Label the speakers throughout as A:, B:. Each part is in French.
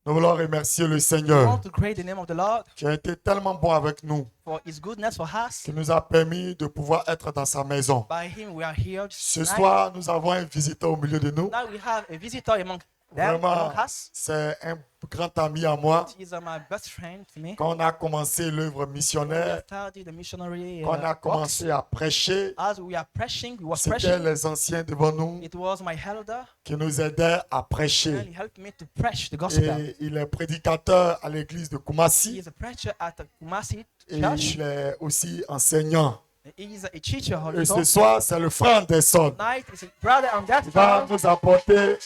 A: Nous voulons remercier le
B: We
A: Seigneur
B: want to praise the name of the Lord
A: qui a été tellement bon avec nous,
B: for His goodness for us.
A: qui nous a permis de pouvoir être dans sa maison.
B: By Him we are here
A: Ce
B: tonight.
A: soir, nous avons un visiteur au milieu de nous.
B: Now we have a visitor among them,
A: Vraiment,
B: among us.
A: c'est un grand ami à moi.
B: He is my best friend to me.
A: Quand on a commencé l'œuvre
B: We have
A: missionnaire,
B: started the missionary
A: quand on a
B: works.
A: commencé à prêcher,
B: As we are pressing, we was
A: c'était
B: pressing.
A: les anciens devant nous
B: It was my elder,
A: qui nous aidaient à
B: and
A: prêcher.
B: he helped me to preach the gospel.
A: Et il est prédicateur à l'église de
B: He
A: Kumasi
B: is a preacher at the Kumasi
A: et
B: church.
A: il est aussi enseignant.
B: He is a teacher
A: Et ce
B: also.
A: soir, c'est le frère Anderson
B: Tonight is a brother on that
A: qui va
B: side.
A: nous apporter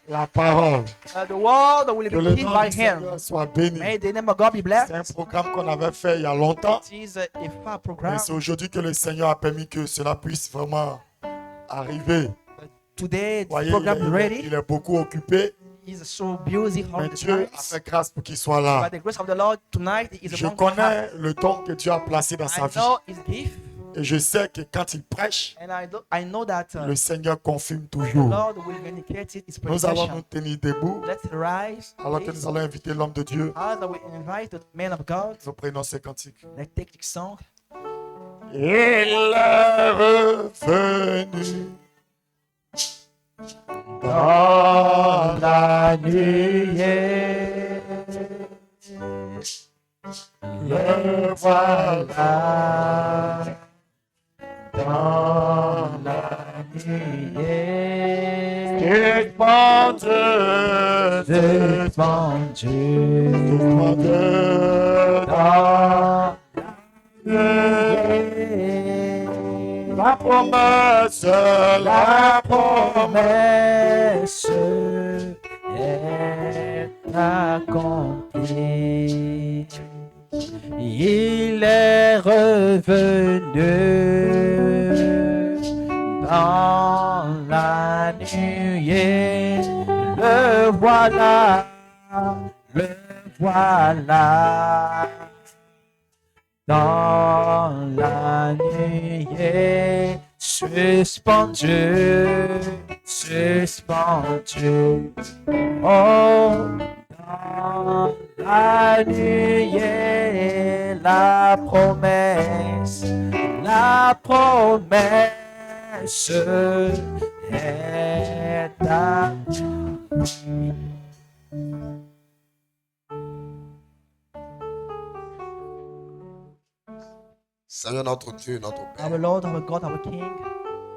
A: la parole.
B: The world will
A: Que
B: be
A: le
B: given
A: nom
B: by
A: du
B: him.
A: Seigneur soit béni.
B: May the name of God be
A: C'est
B: blessed.
A: un programme qu'on avait fait il y a longtemps.
B: It is a far
A: Mais
B: program.
A: c'est aujourd'hui que le Seigneur a permis que cela puisse vraiment arriver.
B: Today,
A: Vous
B: the
A: voyez,
B: program is
A: il
B: ready.
A: est beaucoup occupé.
B: He is so busy all
A: Mais
B: the
A: Dieu
B: time.
A: a fait grâce pour qu'il soit
B: By
A: là.
B: the grace of the Lord, tonight he is
A: Je
B: among us.
A: connais le don que Dieu a placé dans sa
B: I
A: vie.
B: know his gift,
A: Et je sais que quand il prêche,
B: and I know that
A: le Seigneur confirme
B: the
A: toujours.
B: Lord will vindicate it, his
A: Nous allons nous
B: prediction.
A: tenir debout
B: Let's rise.
A: alors que
B: please.
A: nous allons inviter l'homme de Dieu.
B: As we invite the man of God,
A: Nous prenons ce cantique.
B: let's take the song.
A: Il est revenu dans la nuée. Le voilà dans la nuée. Suspendu dans la promesse
B: est accomplie. Il est revenu dans la nuée. Le voilà, dans la nuée. Suspendu, oh, dans la nuée, la promesse est à.
C: Seigneur notre Dieu, notre
B: Our
C: Père,
B: Lord, our God, our King,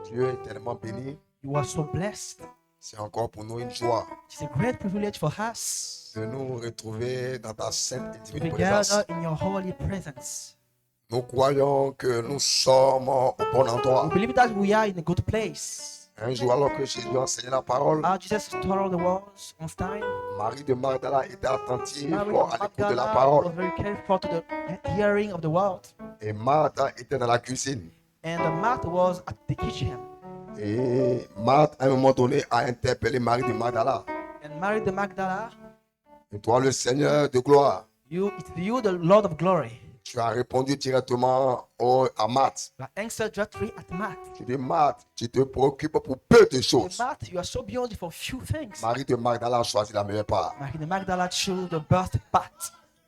C: Dieu est tellement béni.
B: you are so blessed.
C: C'est encore pour nous une joie
B: It's a great privilege for us
C: de nous retrouver dans ta sainte et
B: to
C: divine
B: be
C: présence.
B: gathered in your holy presence.
C: Nous croyons que nous sommes au bon
B: We
C: endroit.
B: believe that we are in a good place.
C: Un jour, alors que Jésus enseignait la parole,
B: Our Jesus taught the words on time.
C: Marie de Magdala était attentive
B: Mary
C: à l'écoute de la
B: Magdalene
C: parole.
B: was very careful to the hearing of the word.
C: Et Marthe était dans la cuisine.
B: And Martha was at the kitchen.
C: Et Marthe, à un moment donné, a interpellé Marie de Magdala.
B: And Mary the Magdala,
C: Et toi, le Seigneur de gloire,
B: it's you, the Lord of glory.
C: tu as répondu directement à Marthe.
B: You answered directly at Martha.
C: Tu dis, Marthe, tu te préoccupes pour peu de
B: And
C: choses.
B: Martha, you are so busy for few things.
C: Marie de Magdala a choisi la meilleure part.
B: Mary the Magdala chose the best part.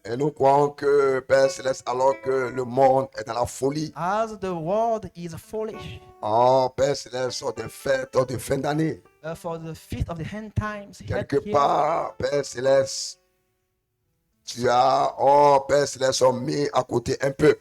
C: Et nous croyons que, Père Céleste, alors que le monde est dans la folie,
B: As the world is foolish,
C: oh Père Céleste, sur des fêtes de fin d'année,
B: for the feast of the end times,
C: quelque
B: here,
C: part, Père Céleste, tu as, oh Père Céleste, mis à côté un peu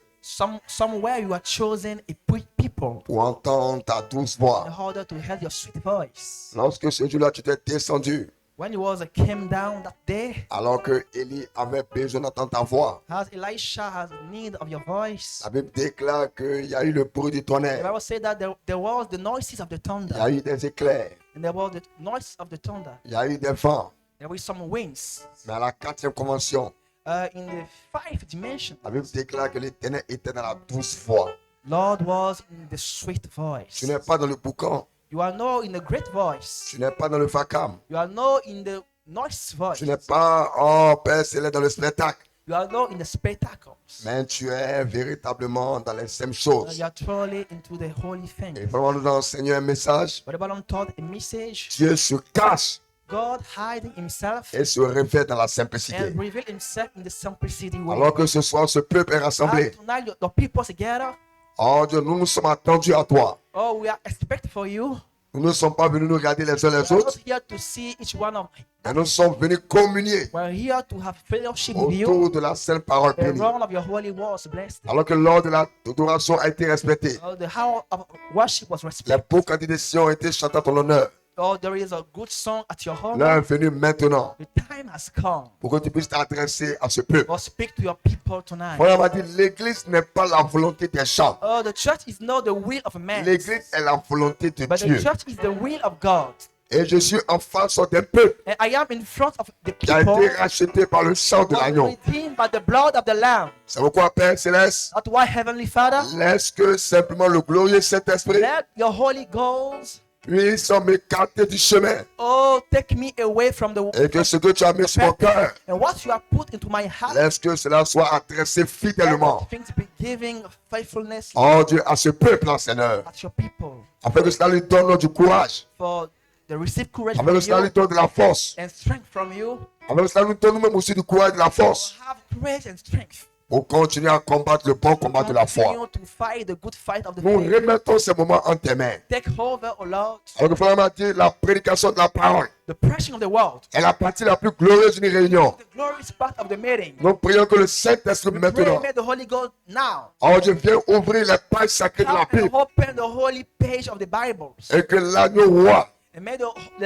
B: somewhere you are chosen a people
C: pour entendre ta douce
B: in
C: voix.
B: order to hear your sweet voice.
C: Lorsque ce jour-là, tu t'es descendu,
B: When you came down that day,
C: alors que Élie avait besoin d'entendre ta voix,
B: as Elisha has need of your voice,
C: la Bible déclare qu'il y a eu le bruit du
B: the
C: tonnerre,
B: Bible said that there was the noises of the
C: il y a
B: thunder,
C: eu des éclairs,
B: and there was the noise of the thunder.
C: il y a eu des vents.
B: There were some winds.
C: Mais à la 4e convention,
B: In the fifth dimension,
C: la Bible déclare que l'Éternel était dans la douce voix.
B: Lord was in the sweet voice.
C: Tu n'es pas dans le boucan,
B: You are no in the great voice.
C: tu n'es pas dans le vacarme,
B: You are no in the noise voice.
C: tu n'es pas, oh Père Céleste, dans le spectacle,
B: You are no in the spectacles.
C: mais tu es véritablement dans les mêmes
B: You
C: choses.
B: are truly into the holy
C: Et
B: thing.
C: vraiment, nous enseignons un message.
B: But the Bible taught a message.
C: Dieu se cache
B: God hiding himself
C: et se révèle dans la
B: and
C: simplicité.
B: reveal himself in the simplicity way.
C: Alors que ce soir, ce peuple est rassemblé.
B: And tonight the people together,
C: Oh Dieu, nous nous sommes attendus à toi.
B: oh, we are expecting for you.
C: Nous ne sommes pas venus nous regarder les uns
B: We
C: les
B: are
C: autres,
B: not here to see each one of
C: mais nous sommes venus communier
B: We are here to have fellowship with you
C: autour de la sainte parole bénie.
B: around of your holy words blessed.
C: Alors que l'ordre de l'adoration a été respecté,
B: The hour of worship was
C: les
B: respected.
C: beaux candidations ont été chantées à ton honneur.
B: Oh, there is a good song at your home.
C: L'heure est venue maintenant
B: The time has come.
C: pour que tu puisses t'adresser à ce peuple.
B: Or speak to your people tonight.
C: Voilà, on m'a dit, l'église n'est pas la volonté des gens.
B: Oh, the church is not the will of man,
C: L'église est la volonté de
B: but the
C: Dieu.
B: church is the will of God.
C: Et je suis en face d'un peuple
B: And I am in front of the
C: qui a
B: people
C: été racheté par le sang de
B: who are
C: l'agneau.
B: redeemed by the blood of the Lamb.
C: C'est pourquoi, Père Céleste,
B: That's why, Heavenly Father,
C: laisse que simplement le glorieux Saint-Esprit
B: let your Holy Ghost,
C: puisse m'écarter du chemin.
B: oh, take me away from the
C: Et que ce que tu as mis sur mon cœur,
B: and what you have put into my heart.
C: laisse que cela soit adressé
B: Let
C: fidèlement.
B: things be giving faithfulness
C: Oh Dieu, à ce peuple, Seigneur,
B: at your people
C: afin que cela lui donne du courage,
B: for the receive courage
C: afin
B: from
C: que cela lui
B: you
C: donne de la force,
B: and strength from you.
C: afin que cela nous donne nous-mêmes aussi du courage et de la force
B: Have courage and strength.
C: pour continuer à combattre le bon combat de la foi.
B: Continue to fight the good fight of the
C: Nous
B: faith.
C: remettons ces moments en tes mains.
B: Take over, O Lord,
C: Alors que Frère m'a dit, la prédication de la parole
B: the preaching of the world,
C: est la partie la plus glorieuse d'une réunion.
B: the glorious part of the meeting.
C: Nous prions que le Saint-Esprit
B: We pray,
C: maintenant,
B: may the Holy Ghost now
C: oh Dieu, vienne ouvrir les pages sacrées de la
B: come and
C: Bible
B: open the holy page of the Bibles.
C: et que l'agneau roi
B: And may the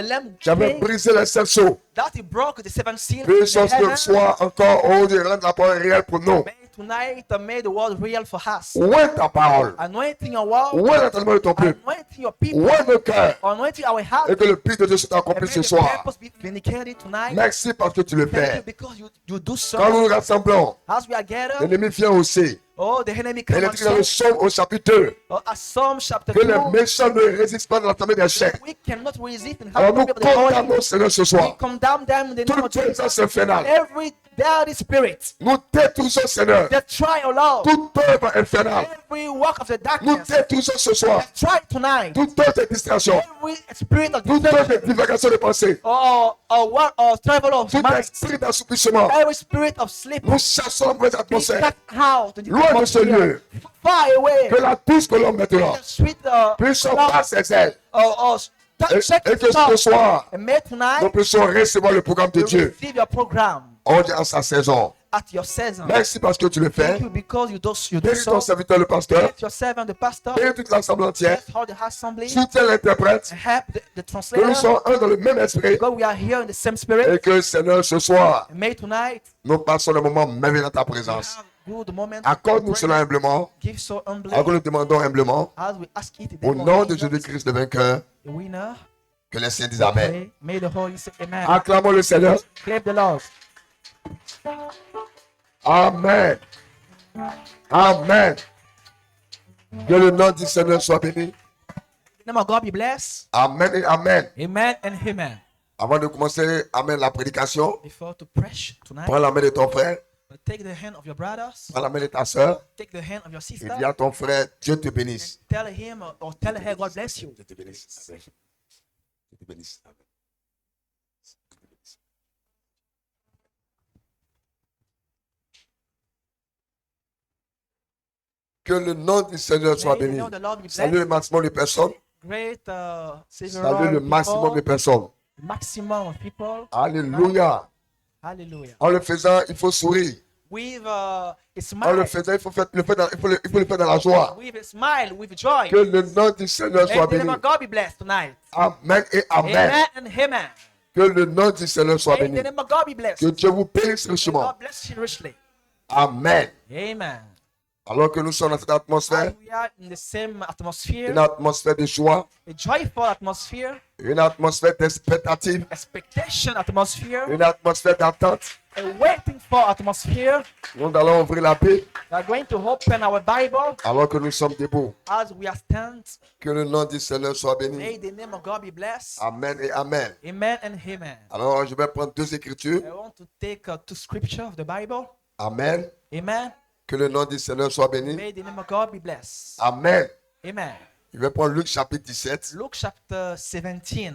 B: Lamb
C: qui avait
B: king
C: brisé les sept sceaux
B: that he broke the seven seals
C: puisse
B: in the heaven.
C: ce soir encore, oh Dieu, rendre la parole réelle pour nous.
B: May tonight may the world real for us.
C: Où est ta parole?
B: Anointing your world,
C: Où est l'entendement de ton peuple?
B: anointing your people,
C: Où est nos cœurs?
B: anointing our heart.
C: Et que le but de Dieu soit
B: And
C: accompli
B: may
C: ce
B: the
C: soir.
B: purpose be vindicated tonight.
C: Merci parce que tu le
B: Thank you
C: fais.
B: because you do so.
C: Quand nous nous rassemblons,
B: As we are gathered,
C: l'ennemi vient aussi.
B: oh, the enemy
C: Il
B: comes
C: est écrit dans le
B: also.
C: psaume au chapitre 2
B: As Psalm chapter
C: que les
B: 2,
C: méchants ne résistent pas dans la famille des chaînes.
B: we cannot resist and
C: Alors
B: have
C: nous
B: the holy.
C: condamnons Seigneur ce
B: We
C: soir
B: condemn them in the name of
C: toute
B: Jesus.
C: présence infernale.
B: Every dirty spirit,
C: Nous détruisons Seigneur
B: that try, oh Lord,
C: toute œuvre infernale.
B: every work of the
C: Nous
B: darkness,
C: détruisons ce soir
B: that try tonight,
C: toute œuvre de distraction,
B: every spirit of
C: toute œuvre
B: deception,
C: de divagation de pensée,
B: or travel of
C: tout
B: mind,
C: esprit d'assouplissement.
B: every spirit of sleep,
C: Nous chassons la mauvaise
B: be
C: atmosphère.
B: cut out, the
C: Loin de ce lieu.
B: far away,
C: Que la douce colombe maintenant
B: the sweet
C: puisse sortir ses ailes.
B: check
C: Et que ce
B: it
C: soir,
B: and may
C: nous
B: tonight
C: puissions recevoir le programme de
B: you
C: Dieu.
B: receive your program
C: On dit à sa saison.
B: at your season.
C: Merci parce que tu le fais.
B: Thank you because you do
C: Bénis ton
B: so.
C: serviteur, le pasteur.
B: Bless your servant, the pastor.
C: Bénis toute l'assemblée entière.
B: Bless all the assembly.
C: Soutiens l'interprète.
B: And help the
C: Que nous
B: translator.
C: soyons un dans le même esprit.
B: Because we are here in the same spirit.
C: Et que, Seigneur, ce soir,
B: And may tonight
C: nous passons le moment merveilleux dans ta
B: we
C: présence.
B: have good moment.
C: Accorde-nous cela humblement.
B: Give so humbly
C: Alors que nous demandons humblement.
B: as we ask it in the
C: Au
B: name
C: nom
B: of
C: de
B: Jesus,
C: Jésus-Christ, le vainqueur,
B: the winner.
C: que les saints disent Amen.
B: Pray. May the Holy say Amen.
C: Acclamons le Seigneur.
B: Clap the Lord.
C: Amen. Amen. Que le nom du Seigneur soit béni.
B: The name of God be blessed.
C: Amen et Amen.
B: Amen and amen.
C: Avant de commencer, Amen, la prédication,
B: Before to preach tonight,
C: prends la main de ton frère,
B: take the hand of your brothers.
C: prends la main de ta soeur,
B: Take the hand of your
C: et
B: sister.
C: dis à ton frère, Dieu te bénisse.
B: Tell him or tell her God bless you.
C: Dieu te bénisse. Amen. Dieu te bénisse. Amen. Dieu te bénisse. Que le nom du Seigneur soit
B: May the
C: béni.
B: name of the Lord be
C: Salut
B: blessed.
C: le maximum de personnes.
B: Great
C: Salut le maximum de personnes.
B: maximum of people.
C: Alléluia.
B: Hallelujah.
C: En le faisant, il faut sourire.
B: With a
C: En le
B: smile,
C: faisant, il faut le faire dans la joie.
B: with a smile, with joy.
C: Que le nom du Seigneur
B: May
C: soit
B: the name
C: béni.
B: of God be blessed tonight.
C: Amen et Amen.
B: Amen and amen.
C: Que le nom du Seigneur soit
B: May
C: béni.
B: the name of God be blessed.
C: Que Dieu vous bénisse
B: May
C: richement.
B: God bless you richly.
C: Amen.
B: Amen.
C: Alors que nous sommes dans cette atmosphère,
B: As we are in the same atmosphere,
C: une atmosphère de joie,
B: a joyful atmosphere,
C: une atmosphère d'expectative,
B: expectation atmosphere,
C: une atmosphère d'attente,
B: a waiting for atmosphere.
C: nous allons ouvrir la Bible
B: We are going to open our Bible
C: alors que nous sommes debout.
B: as we are stand.
C: Que le nom du Seigneur soit béni.
B: May the name of God be blessed.
C: Amen et Amen.
B: Amen and amen.
C: Alors je vais prendre deux écritures.
B: I want to take two scripture of the Bible.
C: Amen.
B: Amen.
C: Que le nom du Seigneur soit béni.
B: May the name of God be blessed.
C: Amen.
B: Amen.
C: Je vais prendre Luc chapitre 17.
B: Luke chapter 17.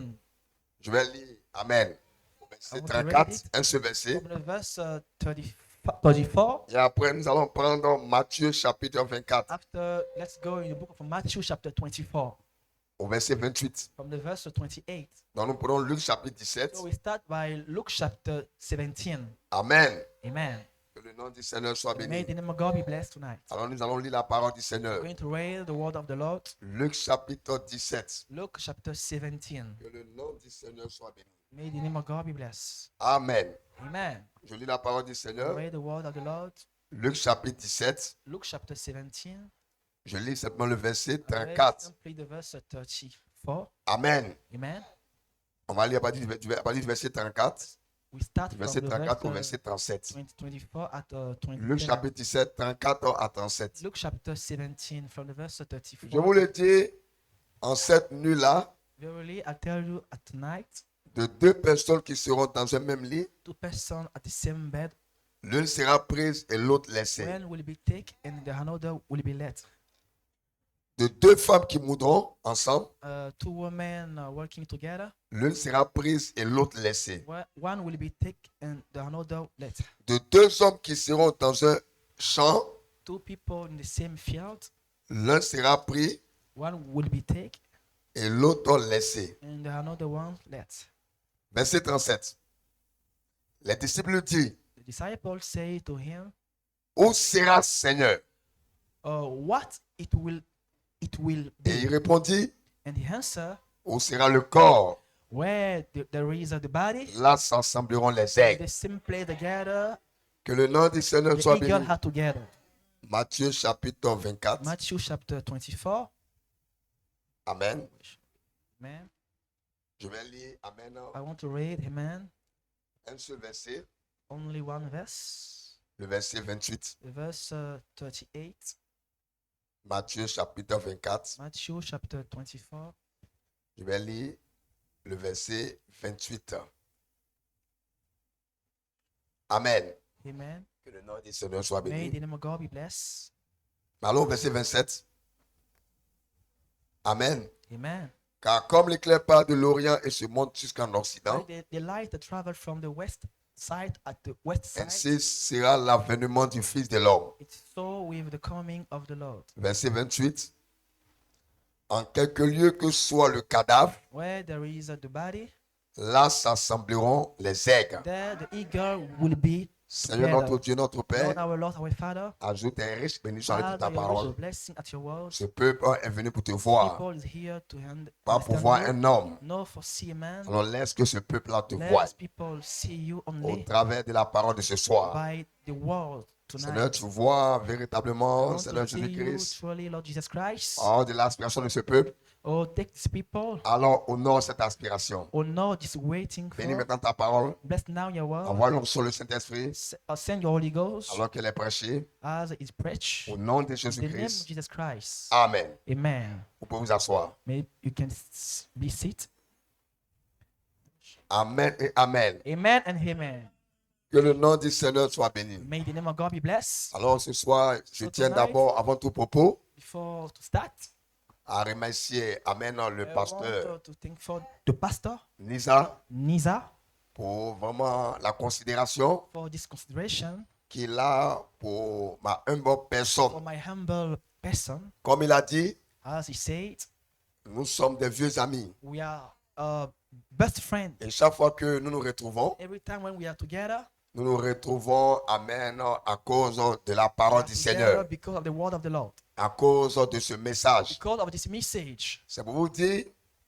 C: Je vais lire Amen. Au verset
B: I want to
C: 34,
B: read it.
C: un seul verset.
B: From the verse 34.
C: Et après, nous allons prendre Matthieu chapitre 24,
B: After, let's go in the book of Matthew chapter 24.
C: au verset 28.
B: From the verse 28.
C: Donc nous prenons Luc chapitre 17.
B: So we start by Luke chapter 17.
C: Amen.
B: Amen.
C: Que le nom du Seigneur soit
B: May
C: béni.
B: the name of God be blessed tonight.
C: Alors nous allons lire la parole du
B: We're
C: Seigneur.
B: going to read the word of the Lord.
C: Luc chapitre 17.
B: Luke chapter 17.
C: Que le nom du Seigneur soit béni.
B: May the name of God be blessed.
C: Amen.
B: Amen.
C: Je lis la parole du Seigneur.
B: Read the word of the Lord.
C: Luc chapitre 17.
B: Luke chapter 17.
C: Je lis simplement le verset
B: Read
C: 34.
B: simply the verse 34.
C: Amen.
B: Amen.
C: On va lire à partir du verset 34.
B: We start
C: Du
B: from
C: verset
B: the
C: 34 au
B: verse
C: verset 37.
B: 24 at 20.
C: Luc chapitre 17, 34 à 37.
B: Luke chapter 17 from the verse 34.
C: Je vous le dis, en cette nuit-là,
B: Verily, I tell you, at night,
C: de deux personnes qui seront dans un même lit,
B: two persons at the same bed,
C: l'une sera prise et l'autre laissée.
B: one will be taken and the another will be let.
C: De deux femmes qui mourront ensemble,
B: Two women working together,
C: l'une sera prise et l'autre laissée.
B: one will be taken and the another let.
C: De deux hommes qui seront dans un champ,
B: Two people in the same field,
C: l'un sera pris
B: one will be taken
C: et l'autre laissé.
B: and the another one let.
C: Verset 37. Les disciples disent,
B: The disciples say to him,
C: où sera Seigneur?
B: what it will
C: Et il
B: be.
C: répondit,
B: And he answered,
C: où sera le corps?
B: where there is the body,
C: Là s'assembleront les aigles.
B: the same place together,
C: Que le nom du Seigneur
B: the
C: soit
B: eagle
C: béni.
B: are together.
C: Matthieu chapitre 24.
B: Matthew chapter 24.
C: Amen.
B: Amen.
C: Je vais lire, Amen,
B: I want to read, amen,
C: un seul verset,
B: only one verse,
C: le verset 28.
B: the verse 38.
C: Matthieu chapitre 24.
B: Matthew chapter 24.
C: Je vais lire le verset 28. Amen.
B: Amen.
C: Que le nom du Seigneur soit
B: May
C: béni.
B: the name of God be blessed.
C: Allons au verset 27. Amen.
B: Amen.
C: Car comme l'éclair part de l'Orient et se monte jusqu'en Occident,
B: The light that traveled from the west side at the west side,
C: ainsi sera l'avènement du Fils de l'homme.
B: it's so with the coming of the Lord.
C: Verset 28. En quelque lieu que soit le cadavre,
B: Where there is the body,
C: là s'assembleront les aigles.
B: there the eagle will be
C: Seigneur
B: together.
C: notre Dieu, notre
B: Lord,
C: Père,
B: our Lord, our Father,
C: ajoute un riche bénédiction avec
B: add
C: ta
B: your rich
C: parole.
B: blessing at your word.
C: Ce peuple est venu pour te voir,
B: People is here to
C: pas pour voir
B: understand
C: un homme.
B: you, no for see a man.
C: Alors laisse que ce peuple-là te voie
B: Let people see you
C: au
B: only
C: travers de la parole de ce soir.
B: by the word
C: Seigneur,
B: tonight.
C: tu vois
B: I
C: véritablement,
B: want
C: Seigneur
B: to see you
C: Jésus-Christ,
B: truly, Lord Jesus Christ.
C: hors de l'aspiration de ce peuple.
B: Oh, take these people.
C: Alors honore cette aspiration.
B: Oh, no, just waiting
C: Bénis
B: for.
C: maintenant ta parole.
B: Bless now your word.
C: Envoie l'homme sur le Saint-Esprit
B: Send your Holy Ghost
C: alors qu'elle est prêchée.
B: as is preached.
C: Au nom de
B: In the name of
C: Jésus-Christ.
B: Jesus Christ.
C: Amen.
B: Amen.
C: Vous pouvez vous asseoir.
B: May you can be seated.
C: Amen et Amen.
B: Amen and amen.
C: Que le nom du Seigneur soit béni.
B: May the name of God be blessed.
C: Alors ce soir, je
B: So
C: tiens
B: tonight-
C: d'abord, avant tout propos,
B: Before to start,
C: à remercier Amen le
B: I
C: pasteur
B: want to thank for the pastor
C: Nisa
B: Nisa
C: pour vraiment la considération
B: for this consideration
C: qu'il a pour ma humble
B: for
C: personne.
B: my humble person.
C: Comme il a dit,
B: As he said,
C: nous sommes des vieux amis.
B: we are best friends.
C: Et chaque fois que nous nous retrouvons,
B: Every time when we are together,
C: nous nous retrouvons, Amen, à cause de la
B: we
C: parole
B: are
C: du
B: together
C: Seigneur,
B: because of the word of the Lord,
C: à cause de ce message.
B: because of this message.
C: C'est pour vous dire,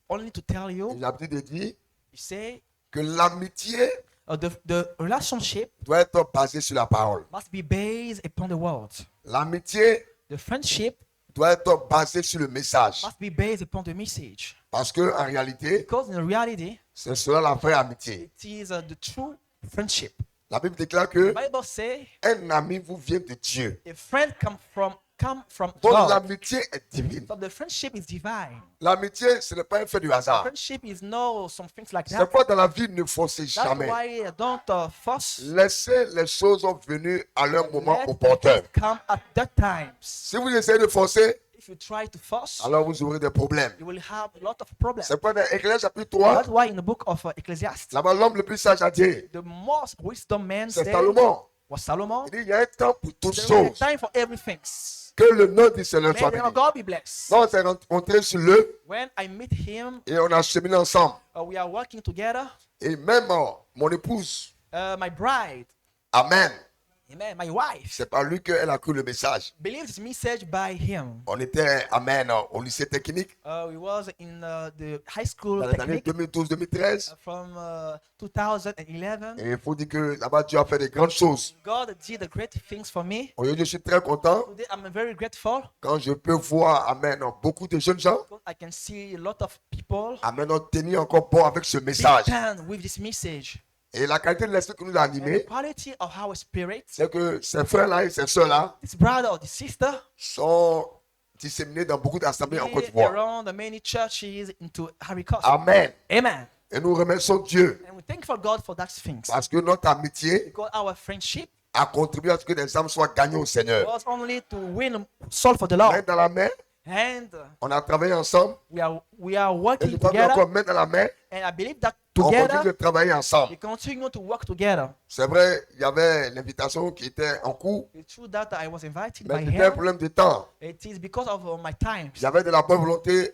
B: Only to tell you,
C: j'ai l'habitude de dire
B: you say
C: que l'amitié
B: the relationship
C: doit être basée sur la parole.
B: must be based upon the word.
C: L'amitié
B: The friendship
C: doit être basée sur le message.
B: must be based upon the message.
C: Parce que en réalité,
B: Because in reality,
C: c'est cela la vraie amitié.
B: it is the true friendship.
C: La Bible déclare que
B: The Bible says
C: un ami vous vient de Dieu.
B: a friend come from
C: Donc
B: God.
C: l'amitié est divine.
B: So the friendship is divine.
C: L'amitié, ce n'est pas un fait du hasard.
B: Friendship is no some things like
C: C'est
B: that.
C: pourquoi dans la vie, ne forcez
B: That's
C: jamais.
B: why I don't force.
C: Laissez les choses venir à leur moment
B: Let the
C: opportun.
B: things come at that times.
C: Si vous essayez de forcer,
B: If you try to force,
C: alors vous aurez des problèmes.
B: you will have a lot of problems.
C: C'est pourquoi dans Ecclésiaste chapitre 3,
B: That's why in the book of Ecclesiastes,
C: là-bas l'homme le plus sage a dit,
B: the most wisdom man
C: c'est
B: said
C: Salomon.
B: was Solomon.
C: Il dit, il y a un temps pour toutes
B: There is a
C: choses.
B: time for everything.
C: Que le nom du Seigneur
B: May
C: soit
B: the name of
C: béni.
B: God be blessed.
C: Donc on s'est rencontrés sur le
B: When I meet him,
C: et on a cheminé ensemble.
B: we are working together.
C: Et même mon épouse,
B: My bride,
C: amen,
B: amen, my wife,
C: c'est par lui qu'elle a cru le message.
B: believed this message by him.
C: On était, amen, au lycée technique
B: We was in the high school
C: dans les années
B: technique
C: 2012-2013.
B: from 2011.
C: Et il faut dire que là-bas, Dieu a fait de grandes choses.
B: God did the great things for me.
C: Aujourd'hui, je suis très content
B: Today I'm very grateful.
C: quand je peux voir, amen, beaucoup de jeunes gens,
B: Because I can see a lot of people
C: amen, tenir encore bon avec ce
B: big
C: message.
B: stand with this message.
C: Et la qualité de l'esprit qui nous a
B: And the
C: animés,
B: quality of our spirit,
C: c'est que ces frères-là et ces sœurs-là
B: this brother or this sister,
C: sont disséminés dans beaucoup d'assemblées en Côte
B: be
C: d'Ivoire.
B: around the many churches into Harry Coast.
C: Amen.
B: Amen.
C: Et nous remercions Dieu
B: And we thank for God for that things.
C: parce que notre amitié
B: Because our friendship
C: a contribué à ce que des âmes soient gagnées au Seigneur.
B: was only to win soul for the
C: Main
B: Lord.
C: dans la main,
B: And
C: on a travaillé ensemble.
B: we are
C: Et je
B: working
C: crois
B: together.
C: qu'encore main dans la main,
B: And I believe that
C: on continue de
B: together
C: travailler ensemble.
B: we continue to work together.
C: C'est vrai, il y avait l'invitation qui était en cours,
B: It's true that I was invited
C: mais
B: by
C: c'était un
B: him.
C: problème de temps.
B: It is because of my times.
C: Il y avait de la bonne volonté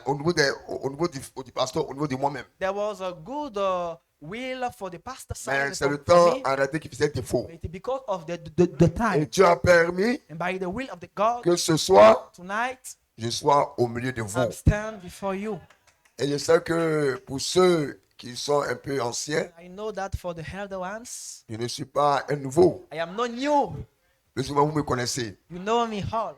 C: au niveau du pasteur, au niveau de moi-même.
B: There was a good will for the pastor side
C: Mais
B: and
C: c'est le
B: for
C: temps
B: me.
C: arrêté qui faisait défaut.
B: It is because of the
C: Et
B: time.
C: Dieu a permis
B: And by the will of the God,
C: que ce soir,
B: tonight
C: je sois au milieu de vous.
B: I'm stand before you.
C: Et je sais que pour ceux qui sont un peu anciens,
B: I know that for the elder ones,
C: je ne suis pas un nouveau.
B: I am not new.
C: Le souvent, vous me connaissez.
B: You know me all.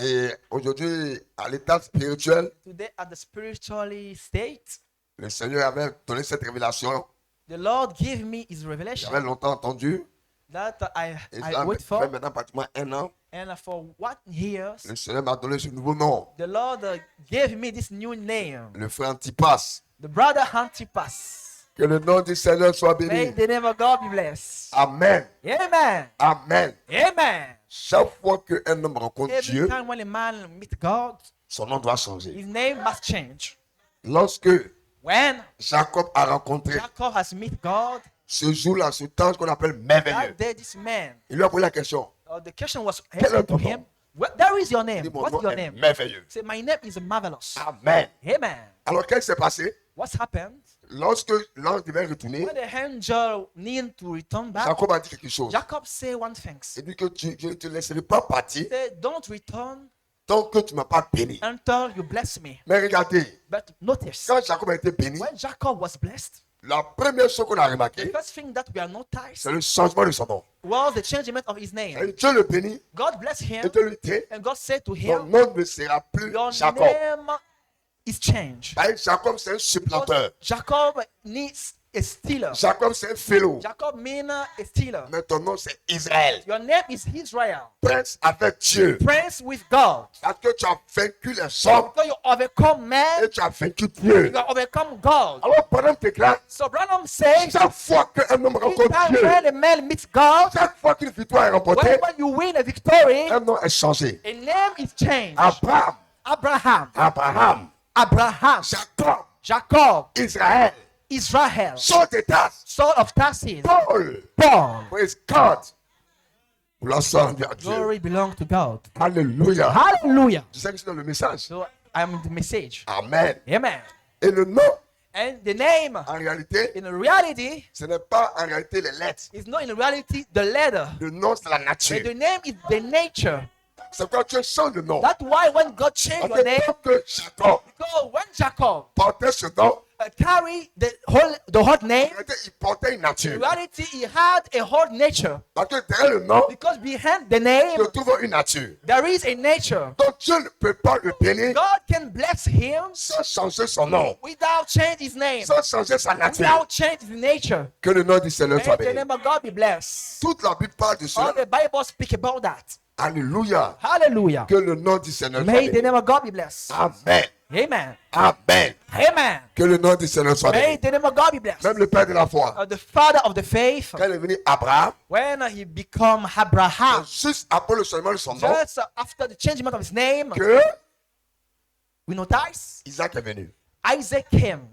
C: Et aujourd'hui, à l'état spirituel,
B: Today at the spiritually state,
C: le Seigneur avait donné cette révélation.
B: the Lord gave me his revelation
C: J'avais longtemps entendu.
B: that
C: Et
B: I
C: ça
B: wait
C: fait
B: for.
C: maintenant pratiquement un an.
B: And for 1 year,
C: Le Seigneur m'a donné ce nouveau nom.
B: the Lord gave me this new name,
C: Le frère Antipas.
B: the brother Antipas.
C: Que le nom du Seigneur soit
B: May
C: béni.
B: the name of God be blessed.
C: Amen.
B: Amen.
C: Amen.
B: Amen.
C: Chaque fois qu'un homme rencontre
B: Every
C: Dieu,
B: time when a man meets God,
C: son nom doit changer.
B: his name must change.
C: Lorsque
B: When
C: Jacob a rencontré
B: Jacob has met God,
C: ce jour-là, ce temps qu'on appelle merveilleux,
B: that day this man,
C: il lui a posé la question.
B: the question was
C: Quel est
B: asked to
C: ton
B: him,
C: nom?
B: there is your
C: Il
B: name.
C: dit, mon
B: What's
C: nom
B: your
C: est
B: name?
C: merveilleux.
B: Say, my name is marvelous.
C: Amen.
B: Amen.
C: Alors, qu'est-ce qui s'est passé?
B: What's happened?
C: Lorsque l'ange devait retourner,
B: When the angel need to return back,
C: Jacob a dit quelque chose.
B: Jacob say one thing.
C: Il dit que je ne te laisserai pas partir
B: Say, don't return
C: tant que tu ne m'as pas béni.
B: until you bless me.
C: Mais regardez,
B: But notice,
C: quand Jacob a été béni,
B: when Jacob was blessed,
C: la première chose qu'on a
B: the
C: remarqué,
B: first thing that we are noticed
C: c'est le changement de son nom.
B: was the changement of his name.
C: Et Dieu le bénit,
B: God bless him,
C: et Dieu lui dit,
B: and God said to
C: ton
B: him,
C: nom ne sera plus
B: your
C: Jacob.
B: name is changed.
C: Jacob, c'est un supplanteur.
B: Jacob needs a stealer.
C: Jacob, c'est un félo.
B: Jacob means a stealer.
C: Mais ton nom, c'est Israël.
B: Your name is Israel.
C: Prince avec Dieu.
B: Prince with God.
C: Parce que tu as vaincu les hommes
B: Because you overcome man,
C: et tu as vaincu Dieu.
B: you overcome God.
C: Alors, pendant que tu
B: So Branham says,
C: chaque fois qu'un homme
B: each
C: rencontre
B: time
C: Dieu,
B: when a man meets God,
C: chaque fois qu'une victoire est remportée,
B: when you win a victory,
C: un nom est changé.
B: a name is changed.
C: Abraham,
B: Abraham,
C: Abraham,
B: Abraham,
C: Jacob,
B: Jacob,
C: Israël,
B: Israel,
C: Saul de Tarse,
B: son of Tarsus,
C: Paul.
B: Paul.
C: Praise God. Gloire soit rendue à Dieu.
B: Glory belongs to God.
C: Alléluia.
B: Hallelujah.
C: Tu sais que c'est dans le message.
B: So I'm the message.
C: Amen.
B: Amen.
C: Et le nom,
B: And the name,
C: en réalité,
B: in reality,
C: ce n'est pas en réalité les lettres.
B: is not in reality the letter.
C: Le nom, c'est la
B: But
C: nature.
B: the name is the nature.
C: C'est quand tu changes de nom.
B: That's why when God changed
C: Parce
B: your name,
C: que tant que Jacob
B: because when Jacob
C: portait ce nom,
B: carried the whole name,
C: en réalité, il portait une
B: in
C: nature.
B: reality he had a whole nature.
C: Parce que derrière le nom,
B: Because behind the
C: se
B: name,
C: trouve une nature.
B: there is a nature.
C: Donc Dieu ne peut pas le bénir
B: God can bless him
C: sans changer son nom,
B: without changing his name,
C: sans changer sa nature.
B: without changing his nature.
C: Que le nom du Seigneur soit
B: May the
C: béni.
B: name of God be blessed.
C: Toute la Bible parle de
B: All
C: cela.
B: the Bible speak about that.
C: Alléluia.
B: Hallelujah.
C: Que le nom du Seigneur soit
B: May the
C: béni.
B: name of God be blessed.
C: Amen.
B: Amen.
C: Amen.
B: Amen.
C: Que le nom du Seigneur soit
B: May
C: béni.
B: the name of God be blessed.
C: Même le Père de la foi,
B: The father of the faith,
C: quand il est venu Abraham,
B: when he become Abraham,
C: juste après le changement de son nom,
B: just after the changement of his name,
C: que
B: we notice
C: Isaac est venu.
B: Isaac came.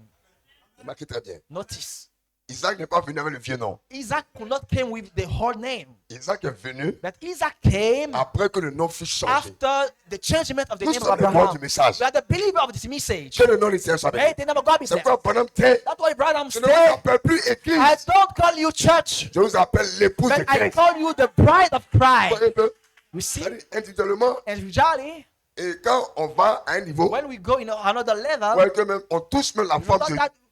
C: Remarquez très bien.
B: Notice,
C: Isaac n'est pas venu avec le vieux nom.
B: Isaac could not came with the whole name,
C: Isaac est venu
B: but Isaac came
C: après que le nom fut changé.
B: after the changement of the
C: Nous
B: name of
C: sommes les morts
B: Abraham.
C: du message.
B: We are the believer of this message.
C: Que le nom du Seigneur soit
B: May
C: béni.
B: the name of God be
C: C'est
B: blessed.
C: pourquoi Branham dit,
B: That's why Branham
C: je ne vous
B: said,
C: appelle plus
B: I
C: église.
B: don't call you church,
C: Je vous appelle l'épouse de
B: but I
C: Christ.
B: call you the bride of
C: Vous
B: Christ.
C: voyez un peu?
B: You see,
C: C'est-à-dire, individuellement,
B: individually,
C: et quand on va à un niveau,
B: when we go in another
C: vous
B: level,
C: voyez que même on touche même la femme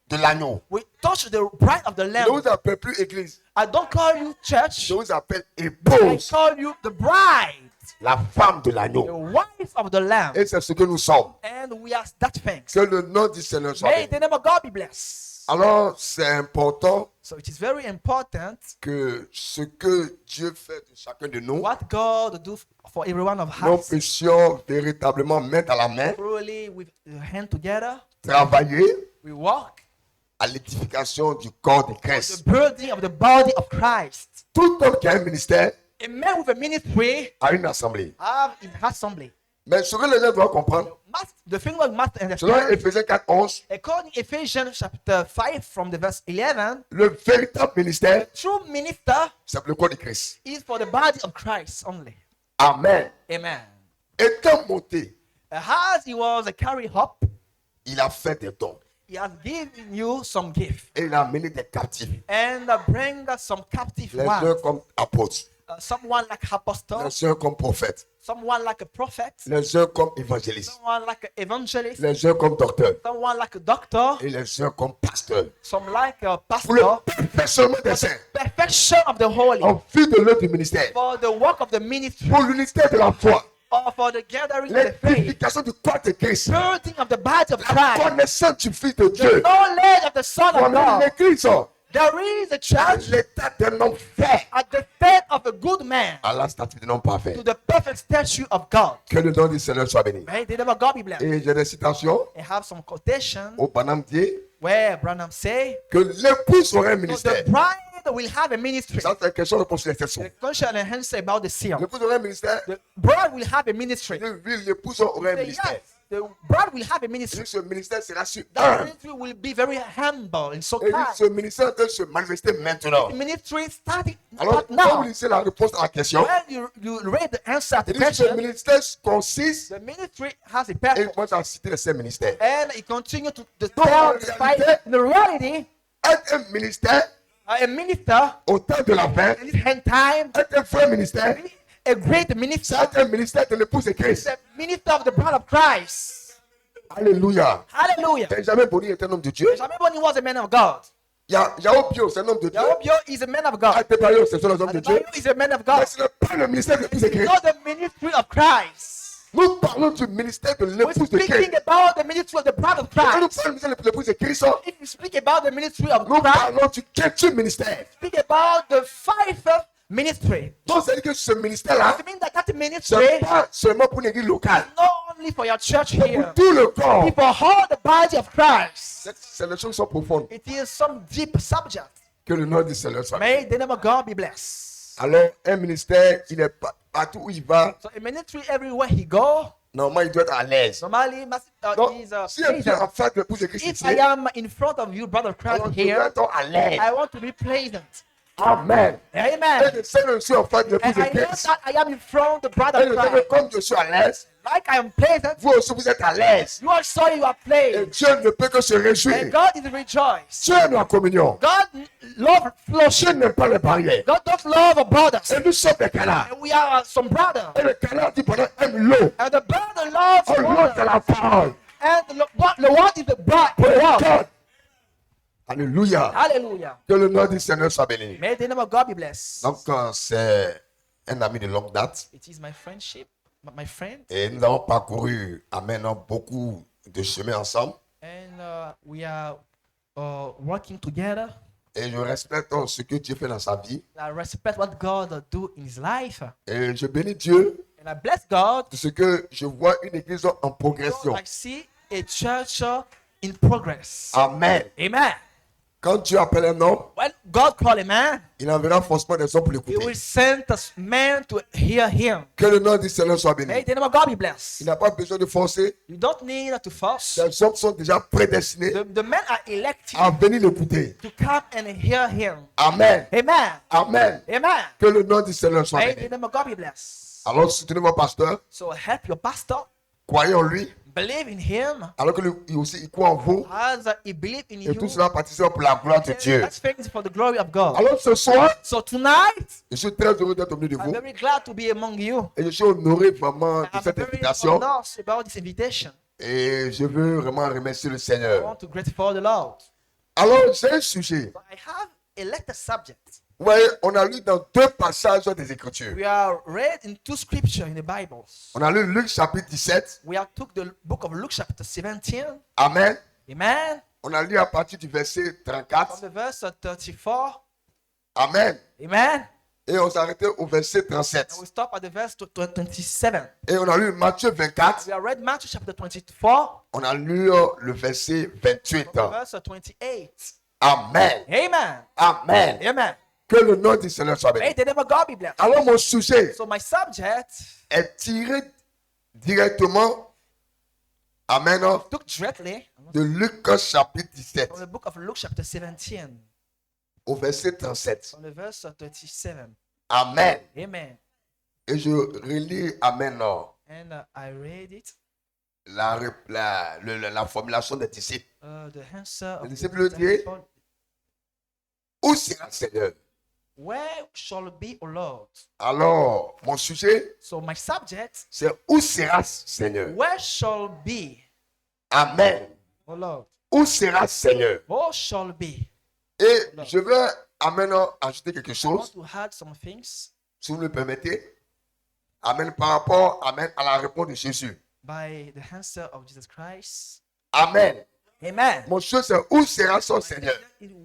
C: de l'agneau.
B: we touch the bride of the
C: Je ne
B: lamb.
C: vous appelle plus église.
B: I don't call you church,
C: Je vous appelle
B: I
C: épouse,
B: call you the bride,
C: la femme de
B: the
C: l'agneau.
B: wife of the lamb.
C: Et c'est ce que nous sommes.
B: And we are that things.
C: Que le nom du Seigneur soit
B: May
C: béni.
B: the name of God be blessed.
C: Alors, c'est important
B: So it is very important
C: que ce que Dieu fait de chacun de nous,
B: what God do for every one of
C: nous
B: us.
C: puissions véritablement mettre à la main,
B: Truly, with the hand together,
C: travailler
B: we walk
C: à l'édification du corps de
B: the
C: Christ.
B: building of the body of Christ.
C: Tout homme qui a un ministère
B: A man with a ministry
C: a une assemblée.
B: have in assembly.
C: Mais ce que les gens doivent comprendre,
B: The thing we must
C: selon
B: understand,
C: Ephésiens 4, 11,
B: according to Ephesians chapter 5 from the verse 11,
C: le véritable ministère,
B: true minister
C: c'est le corps de Christ.
B: is for the body of Christ only.
C: Amen.
B: Amen.
C: Étant monté,
B: As he was a carry up,
C: il a fait des dons.
B: he has given you some gift
C: Et il a amené des captifs.
B: and bring us some captive
C: Les uns
B: ones.
C: comme apôtres,
B: Someone like apostle,
C: les uns comme prophètes,
B: someone like a prophet,
C: les uns comme évangélistes,
B: someone like an evangelist,
C: les uns comme docteurs
B: someone like a doctor,
C: et les uns comme pasteurs.
B: some like a
C: Pour le
B: pastor,
C: perfectionnement des saints,
B: perfection of the holy,
C: en vue de l'œuvre du ministère,
B: for the work of the ministry,
C: pour l'unité de la foi,
B: or for the gathering of the faith,
C: l'édification du corps de Christ,
B: building of the body of
C: la
B: Christ,
C: connaissance du Fils de
B: the
C: Dieu.
B: knowledge of the Son of
C: Voilà
B: God.
C: l'église
B: There is a
C: à
B: church
C: l'état d'un homme fait,
B: at the state of a good man
C: à la statue d'un homme parfait.
B: to the perfect statue of God.
C: Que le nom du Seigneur soit béni.
B: May the name of God be blessed.
C: Et j'ai des citations
B: I have some quotation
C: au Branham dit
B: where Branham say,
C: que l'épouse aurait un
B: so
C: ministère.
B: the bride will have a ministry.
C: Ça, c'est quelque chose de pour les sexuels.
B: The question and answer about the seal.
C: L'épouse aurait un ministère.
B: The bride will have a ministry.
C: Oui, l'épouse aurait un
B: Say,
C: ministère.
B: yes, the bride will have a
C: Et
B: ministry.
C: ce ministère sera sur
B: That
C: un.
B: ministry will be very humble and so
C: Et
B: kind.
C: ce ministère doit se manifester maintenant.
B: The ministry starting
C: Alors,
B: not
C: quand vous
B: now.
C: lisez la réponse à la question,
B: When you read the answer to
C: il
B: the
C: dit que ce
B: question,
C: ministère consiste,
B: the ministry has a
C: et il
B: purpose.
C: commence à citer les 5 ministères.
B: And he continued to
C: en
B: tell the fight.
C: réalité,
B: The reality,
C: Être un ministère
B: a minister
C: au temps de la fin,
B: in his hand time,
C: être un vrai ministère,
B: a great minister,
C: c'est un ministère de l'épouse de Christ.
B: the minister of the bride of Christ.
C: Alléluia.
B: Hallelujah.
C: Benjamin Boni est un homme de Dieu.
B: Benjamin was a man of God.
C: Yao Bio, c'est un homme de Dieu.
B: Yahobio is a man of God.
C: Adebayo, c'est un homme de Dieu.
B: Adebayo is a man of
C: Mais
B: God.
C: ce n'est pas le ministère de l'épouse de Christ.
B: Not the ministry of Christ.
C: Nous parlons du ministère de
B: We're
C: l'épouse de
B: speaking
C: Christ.
B: about the ministry of the bride of
C: Quand nous
B: Christ.
C: parlons du ministère de l'épouse de Christ,
B: If you speak about the ministry of
C: nous
B: Christ,
C: parlons du quintuple ministère.
B: speak about the fivefold ministry.
C: Donc, c'est-à-dire que ce ministère-là,
B: It means that that
C: ce
B: ministry
C: n'est pas seulement pour l'église locale,
B: not only for your church
C: c'est pour
B: here,
C: tout le corps.
B: but for all the body of Christ.
C: C'est les choses qui sont profondes.
B: It is some deep subject.
C: Que le nom du Seigneur soit.
B: May the name of God be blessed.
C: Alors, un ministère, il est partout où il va,
B: So a ministry everywhere he go,
C: normalement, il doit être à l'aise.
B: normally
C: Donc,
B: is
C: si un Dieu a fait l'épouse de Christ
B: if
C: ici,
B: I am in front of you, brother Christ
C: alors tu dois
B: here,
C: être à l'aise.
B: I want to be pleasant.
C: Amen. Et
B: Amen.
C: je sais que je suis en fait de l'épouse
B: And
C: de
B: I know
C: Christ.
B: that I am in front of the brother
C: Et je sais que
B: Christ.
C: comme je suis à l'aise,
B: Like I am pleasant,
C: vous aussi vous êtes à l'aise.
B: you also you are
C: Et
B: pleased.
C: Dieu ne peut que se
B: And
C: réjouir.
B: God is rejoiced.
C: Dieu aime la communion.
B: God love
C: Dieu
B: fellowship.
C: n'aime pas les barrières.
B: God does love our brothers.
C: Et nous sommes des canards.
B: And we are some brothers.
C: Et le canard dit pendant aime l'eau.
B: And the brother loves
C: Oh, l'eau c'est
B: water.
C: la parole.
B: And the water is the blood.
C: Pour
B: The
C: le
B: water.
C: corps. Alléluia.
B: Hallelujah.
C: Que le nom du Seigneur soit béni.
B: May the name of God be blessed.
C: Donc, c'est un ami de longue date.
B: It is my friendship, my friend.
C: Et nous avons parcouru à maintenant beaucoup de chemins ensemble.
B: And we are working together.
C: Et je respecte ce que Dieu fait dans sa vie.
B: I respect what God do in his life.
C: Et je bénis Dieu
B: And I bless God.
C: de ce que je vois une église en progression.
B: I see a church in progress.
C: Amen.
B: Amen.
C: Quand Dieu appelle un homme,
B: When God called a man,
C: il enverra forcément des hommes pour
B: He
C: l'écouter.
B: will send us men to hear Him.
C: Que le nom du Seigneur soit béni.
B: May the name of God be
C: Il
B: blessed.
C: n'a pas besoin de forcer.
B: You don't need to force.
C: Les hommes sont déjà prédestinés
B: The men are elected
C: à venir l'écouter.
B: to come and hear Him.
C: Amen.
B: Amen.
C: Amen.
B: Amen.
C: Que le nom du Seigneur soit
B: May the
C: béni.
B: name of God be blessed.
C: Alors soutenez votre pasteur.
B: So help your pastor.
C: Croyez en lui.
B: Believe in Him
C: Alors que lui aussi il croit en vous.
B: as he believes in
C: Et tout
B: you.
C: cela participe pour la gloire de Dieu.
B: That's things for the glory of God.
C: Alors ce soir,
B: So tonight,
C: je suis très heureux d'être au milieu de
B: I'm
C: vous.
B: very glad to be among you.
C: Et je suis honoré vraiment de
B: I'm
C: cette
B: very
C: invitation.
B: honored about this invitation.
C: Et je veux vraiment remercier le
B: I
C: Seigneur.
B: want to gratefy the Lord.
C: Alors j'ai un sujet.
B: But I have a letter subject.
C: Vous voyez, on a lu dans deux passages des Écritures.
B: We are read in two scriptures in the Bible.
C: On a lu Luc chapitre 17.
B: We have took the book of Luke chapter 17.
C: Amen.
B: Amen.
C: On a lu à partir du verset
B: From
C: 34.
B: the verse 34.
C: Amen.
B: Amen.
C: Et on s'est arrêté au verset
B: And
C: 37.
B: we stop at the verse 27.
C: Et on a lu Matthieu 24.
B: We have read Matthew chapter 24.
C: On a lu le verset 28.
B: From the verse 28.
C: Amen.
B: Amen.
C: Amen.
B: Amen.
C: Que le nom du Seigneur soit
B: May
C: béni.
B: the name of God be blessed.
C: Alors mon sujet
B: So my subject
C: est tiré directement, amen,
B: took directly
C: de Luc chapitre 17
B: from the book of Luke chapter 17.
C: au verset 37.
B: From the verse 37.
C: Amen.
B: Amen.
C: Et je relis, amen,
B: And I read it.
C: la formulation des disciples.
B: The answer
C: Le
B: of
C: disciple
B: the
C: dit,
B: disciple.
C: où sera le Seigneur?
B: Where shall be, O Lord?
C: Alors, mon sujet,
B: So my subject,
C: c'est où sera le Seigneur?
B: where shall be,
C: Amen.
B: O Lord?
C: Où sera le Seigneur?
B: Where shall be?
C: Et je vais, amen, ajouter quelque
B: I
C: chose,
B: want to add some things
C: si vous me le permettez. Amen, par rapport, amen, à la réponse de Jésus.
B: by the answer of Jesus Christ.
C: Amen.
B: Amen.
C: Mon sujet, c'est où sera son Seigneur?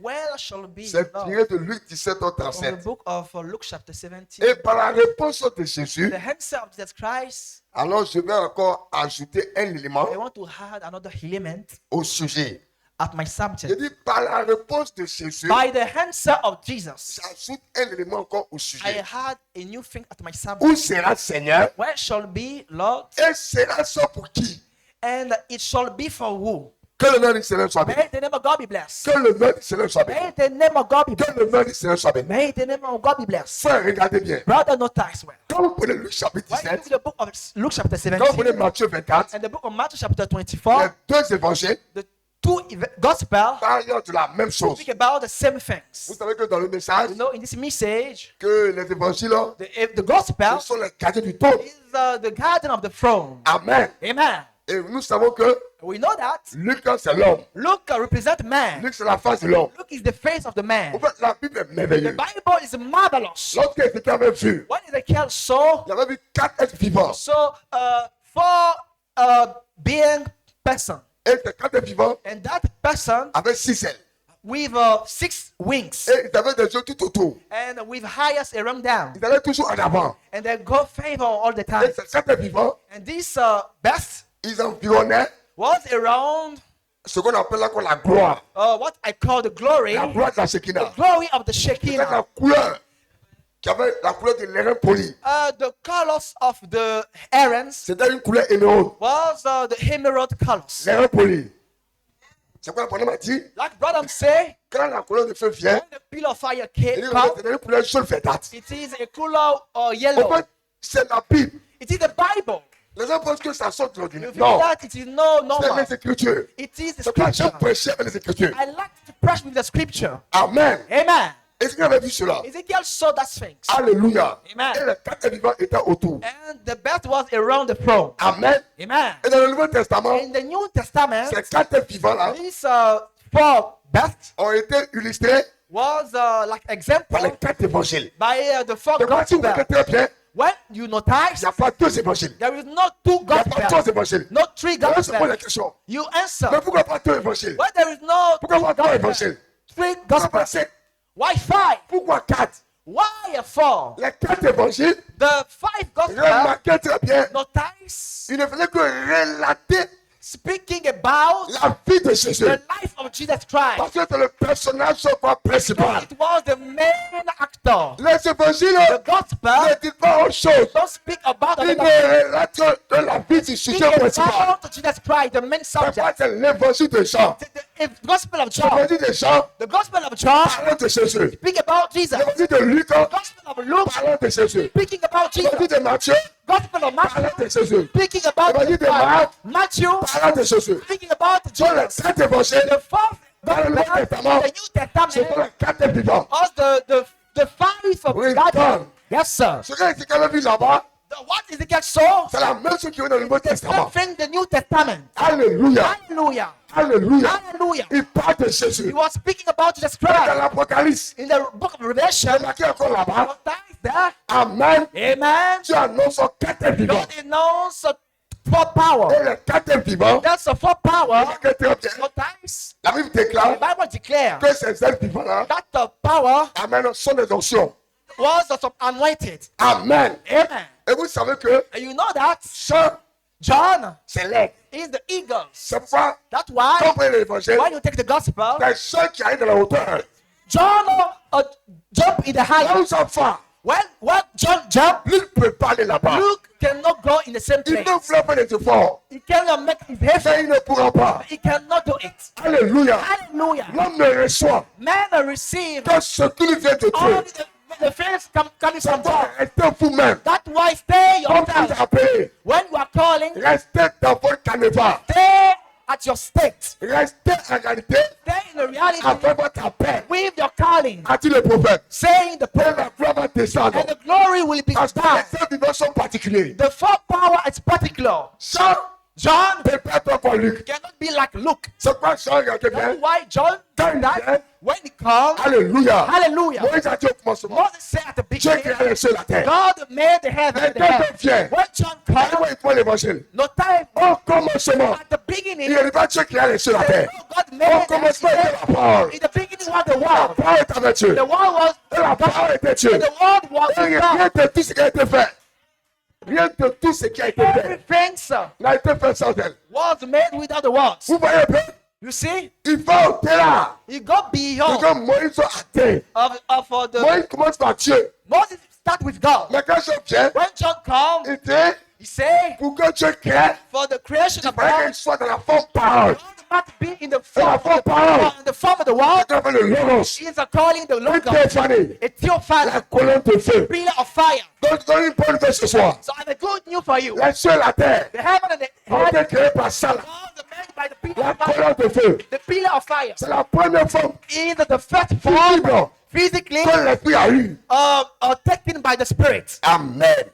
B: Where shall be,
C: C'est
B: Lord?
C: tiré de Luc 17,
B: From the
C: 37.
B: book of Luke chapter 17.
C: Et par la réponse de Jésus,
B: The answer of Jesus Christ,
C: alors je vais encore ajouter un élément
B: I want to add another element
C: au sujet.
B: at my
C: Je
B: subject.
C: dis par la réponse de Jésus,
B: By the answer of Jesus,
C: j'ajoute un élément encore au
B: I
C: sujet.
B: had a new thing at my
C: Où
B: subject.
C: sera le Seigneur?
B: Where shall be, Lord?
C: Et sera ça pour qui?
B: And it shall be for who?
C: Que le nom du Seigneur soit béni.
B: May the name of God be blessed.
C: Que le nom du Seigneur soit béni.
B: May the name of God be
C: Que
B: blessed.
C: le nom du Seigneur soit béni.
B: May the name of God be blessed.
C: Frère, regardez bien.
B: Brother, notice well.
C: Quand vous prenez Luc chapitre
B: When you look
C: 17,
B: at the book of Luke chapter
C: quand vous prenez
B: 17
C: Matthieu 24,
B: and the book of Matthew chapter
C: les
B: 24,
C: deux évangiles
B: the two gospels
C: parlent de la même chose.
B: speak about the same
C: Vous
B: things.
C: savez que dans le message,
B: You know, in this message,
C: que les évangiles,
B: the gospel
C: ce sont les gardiens du trône.
B: is the guardian of the throne.
C: Amen.
B: Amen.
C: Et nous savons que
B: We know that.
C: Luc, c'est l'homme.
B: Luke represents man.
C: Luc, c'est la face de l'homme.
B: Luke is the face of the
C: En
B: man.
C: fait, la Bible est
B: The
C: merveilleuse.
B: Bible is marvelous.
C: Lorsque Ézéchiel avait vu,
B: When Ezekiel saw,
C: il avait vu 4 êtres vivants.
B: four being person,
C: Et ces 4 êtres vivants
B: and that person
C: avaient 6 ailes.
B: with 6 wings,
C: Et ils avaient des yeux tout autour.
B: and with highest around down,
C: Ils allaient toujours en avant.
B: and they go favor all the
C: Et
B: time.
C: ces 4 êtres vivants,
B: And this best
C: ils environnaient
B: was around
C: ce qu'on appelle là la gloire.
B: what I call the glory,
C: La gloire de la
B: the
C: Shekinah.
B: glory of the
C: C'était
B: Shekinah,
C: la couleur qui avait la couleur de l'airain poli.
B: the colors of the Aarons
C: C'était une couleur émeraude.
B: was the emerald colors.
C: L'airain poli. C'est quoi le problème m'a dit?
B: Like Branham say,
C: Quand la couleur de feu vient,
B: when the pillar of fire
C: il
B: came,
C: dit que c'est une couleur jaune verdâtre.
B: it is a color
C: En
B: yellow.
C: fait, c'est la Bible.
B: It is the Bible.
C: Les gens pensent que ça sort de
B: You
C: l'ordinaire.
B: feel
C: Non,
B: that it is no
C: c'est
B: normal.
C: les Écritures.
B: It is the
C: C'est pourquoi
B: scripture.
C: j'aime prêcher avec les Écritures.
B: I like to preach with the scripture.
C: Amen.
B: Amen.
C: Ézéchiel avait vu cela.
B: Ezekiel saw that things.
C: Alléluia.
B: Amen.
C: Et les 4 vivants étaient autour.
B: And the best was around the throne.
C: Amen.
B: Amen.
C: Et dans le Nouveau Testament,
B: In the New Testament,
C: ces 4 vivants-là
B: these 4 best
C: ont été illustrés
B: was like
C: par
B: example
C: les 4 évangiles.
B: by the 4
C: Et quand si vous
B: gospels.
C: regardez très bien,
B: When you
C: il
B: notice,
C: n'y a pas 2 évangiles.
B: there is not 2
C: Il n'y a pas 3
B: gospels,
C: évangiles.
B: not 3
C: Alors, se pose la
B: gospels.
C: question.
B: You answer.
C: Mais pourquoi pas 2 évangiles?
B: When there is no
C: Pourquoi pas 3
B: gospel,
C: évangiles?
B: 3
C: Pourquoi pas
B: gospels,
C: 7?
B: why 5?
C: Pourquoi 4?
B: Wherefore,
C: Les 4 évangiles,
B: the 5 Gospels,
C: remarquez très bien,
B: notice,
C: il ne faisait que relater
B: speaking about
C: la vie de Jésus.
B: the life of Jesus Christ.
C: Parce que c'est le personnage principal.
B: It was the main actor.
C: Les évangiles
B: The Gospel
C: ne disent pas autre chose.
B: don't speak about
C: Ils
B: the
C: ne relatent que la vie du
B: speak
C: sujet principal.
B: about Jesus Christ, the main
C: Parfois,
B: subject.
C: c'est l'évangile de Jean.
B: The Gospel of John.
C: L'évangile de Jean
B: The Gospel of John
C: parlant de Jésus.
B: speak about Jesus.
C: L'évangile de Luc
B: The Gospel of Luke
C: parlant de Jésus.
B: speaking about Jesus.
C: L'évangile de Matthieu
B: Gospel of
C: parlant
B: Matthew
C: de Jésus.
B: speaking about
C: L'évangile de
B: Jesus.
C: Marc
B: Matthew
C: parlant de Jésus.
B: speaking about
C: Dans les
B: Jesus.
C: 7 évangiles,
B: The fourth
C: dans le
B: Gospel,
C: Nouveau Testament,
B: the New
C: c'est pour
B: Testament,
C: les 4 vivants.
B: us the five of
C: Oui,
B: God.
C: Paul.
B: Yes, sir.
C: Ce que Ézéchiel a vu là-bas,
B: What Ezekiel saw,
C: c'est la même chose qui est dans le Nouveau
B: the
C: Testament.
B: same thing in the New Testament.
C: Alléluia.
B: Hallelujah.
C: Alléluia.
B: Hallelujah.
C: Il parle de
B: He
C: Jésus.
B: was speaking about Jesus
C: Dans
B: Christ
C: l'Apocalypse,
B: in the book of Revelation.
C: remarquez encore là-bas.
B: There.
C: Amen.
B: Amen.
C: Tu annonces aux 4 vivants.
B: God announced for power.
C: Et les 4 vivants,
B: That's a for power.
C: remarquez très bien.
B: Sometimes
C: La Bible
B: the
C: déclare
B: Bible declares
C: que ces êtres vivants-là,
B: that the power
C: amen, sont des onctions.
B: was of anointed.
C: Amen.
B: Amen.
C: Et vous savez que
B: And you know that
C: Jean,
B: John
C: c'est l'aigle.
B: is the eagles.
C: C'est pourquoi,
B: That's why
C: quand vous prenez l'évangile,
B: when you take the gospel,
C: les gens qui arrivent de la hauteur,
B: John jump in the
C: là
B: high.
C: où ça va,
B: When John jump,
C: lui ne peut pas aller là-bas.
B: Luke cannot go in the same
C: Il peut
B: place.
C: vouloir faire des efforts,
B: He cannot make his
C: mais
B: heaven.
C: il ne pourra pas.
B: He cannot do it.
C: Alléluia.
B: Hallelujah.
C: L'homme ne reçoit
B: Man receive
C: que ce qui lui vient de
B: all
C: Dieu.
B: the things coming
C: Ça
B: from
C: doit
B: God.
C: rester vous-même.
B: That's why stay
C: Quand vous
B: yourself.
C: appelez,
B: When you are calling,
C: restez dans votre canevas.
B: stay at your state.
C: Restez en réalité
B: Stay in the reality
C: avec votre appel.
B: with your calling.
C: A-t-il le prophète?
B: Saying the
C: Et
B: prayer.
C: la gloire va descendre.
B: And the glory will be
C: Parce que
B: down.
C: les êtres vivants sont particuliers.
B: The fourth power is particular.
C: Jean,
B: John
C: prépare-toi pour Luc.
B: cannot be like Luke.
C: C'est quoi Jean, regardez
B: That's
C: bien.
B: why John
C: Quand il
B: died.
C: vient,
B: When he comes,
C: alléluia.
B: hallelujah.
C: Moïse a dit au commencement,
B: Moses said at the
C: Dieu
B: beginning,
C: créa les cieux et la terre.
B: God made the heaven
C: Mais
B: and the
C: quand il
B: earth.
C: vient,
B: When John
C: allez
B: comes,
C: voir, il prend l'évangile.
B: no time
C: Au commencement,
B: at the beginning,
C: il n'y a pas Dieu créa les cieux et la
B: there's
C: terre.
B: no God
C: Au
B: made the
C: commencement était
B: heaven.
C: la parole.
B: In the beginning was the
C: La
B: world.
C: parole est avec Dieu.
B: The world was
C: Et la parole était Dieu.
B: and the world was
C: Et
B: with
C: rien
B: God.
C: de tout ce qui a été fait. Rien de tout ce qui a été fait
B: Everything, sir,
C: n'a été fait sans elle.
B: was made without the words.
C: Vous voyez bien,
B: You see,
C: il va au-delà.
B: he got
C: C'est
B: beyond
C: comme Moïse a atteint.
B: of the
C: Moïse commence par Dieu.
B: Moses start with God.
C: Mais quand Jean vient,
B: When John comes,
C: il dit,
B: he say,
C: pour que Dieu crée,
B: for the creation
C: il
B: of
C: fallait
B: God,
C: qu'il soit dans la forme parole.
B: God must be in the
C: la
B: form of
C: forme parole.
B: the world.
C: Il appelle le Logos.
B: He is calling the
C: Il
B: Logos,
C: téléphoné.
B: a theophany,
C: La colonne de feu.
B: pillar of fire.
C: Donc, donne une bonne nouvelle ce soir.
B: So I have a good news for you.
C: Les cieux et la terre
B: The heaven and the
C: ont été
B: earth
C: créés par ça.
B: was made by the pillar
C: La
B: of fire.
C: colonne de feu.
B: The pillar of fire
C: C'est la première forme
B: is the first form
C: visible
B: physically
C: que l'Esprit a eu.
B: taken by the Spirit.
C: Amen.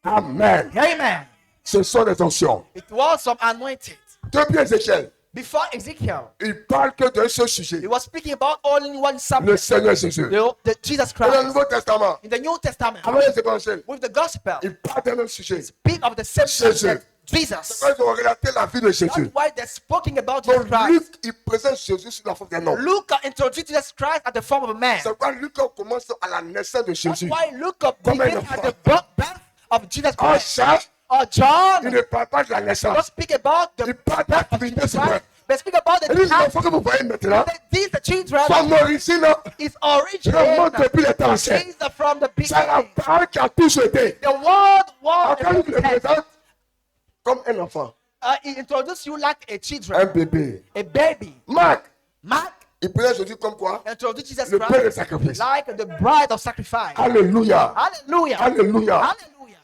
C: Amen.
B: Amen.
C: Ce sont des onctions.
B: It was some anointed.
C: Depuis Ézéchiel,
B: Before Ezekiel,
C: il parle que d'un seul sujet.
B: he was speaking about only one
C: Le
B: subject,
C: Seigneur Jésus.
B: the Jesus
C: Dans le
B: Christ.
C: Nouveau Testament,
B: In the New Testament,
C: avant les évangiles,
B: with the gospel,
C: il parle d'un même sujet.
B: speak of the same
C: Jesus.
B: subject, Jesus.
C: Quand ils ont relaté la vie de
B: That's
C: Jésus.
B: why they're speaking about Jesus
C: Donc
B: Christ.
C: Luc, il présente Jésus sous la forme d'un homme.
B: Luke introduced Jesus Christ at the form of a man.
C: C'est pourquoi Luc commence à la naissance de
B: That's
C: Jésus.
B: why Luke
C: Comme
B: begins
C: un
B: at the birth of Jesus
C: En
B: Christ.
C: Jacques,
B: Or
C: il
B: John,
C: ne parle pas de la
B: don't
C: naissance.
B: speak about the
C: Il parle
B: birth of
C: d'activité
B: Jesus
C: suprême.
B: Christ, but speak about
C: Et
B: the
C: les
B: time
C: enfants que vous voyez maintenant,
B: that these children
C: son origine
B: is
C: remonte
B: originated
C: depuis les temps anciens.
B: is from the
C: C'est la
B: beginning.
C: parole qui a toujours été.
B: The word was
C: Quand il le présente comme un enfant,
B: he introduced you like a
C: un
B: children,
C: bébé.
B: a baby.
C: Marc,
B: Mark
C: il présente Jésus comme quoi?
B: introduced Jesus
C: Le père de
B: Christ
C: sacrifice.
B: like the bride of sacrifice.
C: Alléluia.
B: Hallelujah.
C: Alléluia.
B: Hallelujah.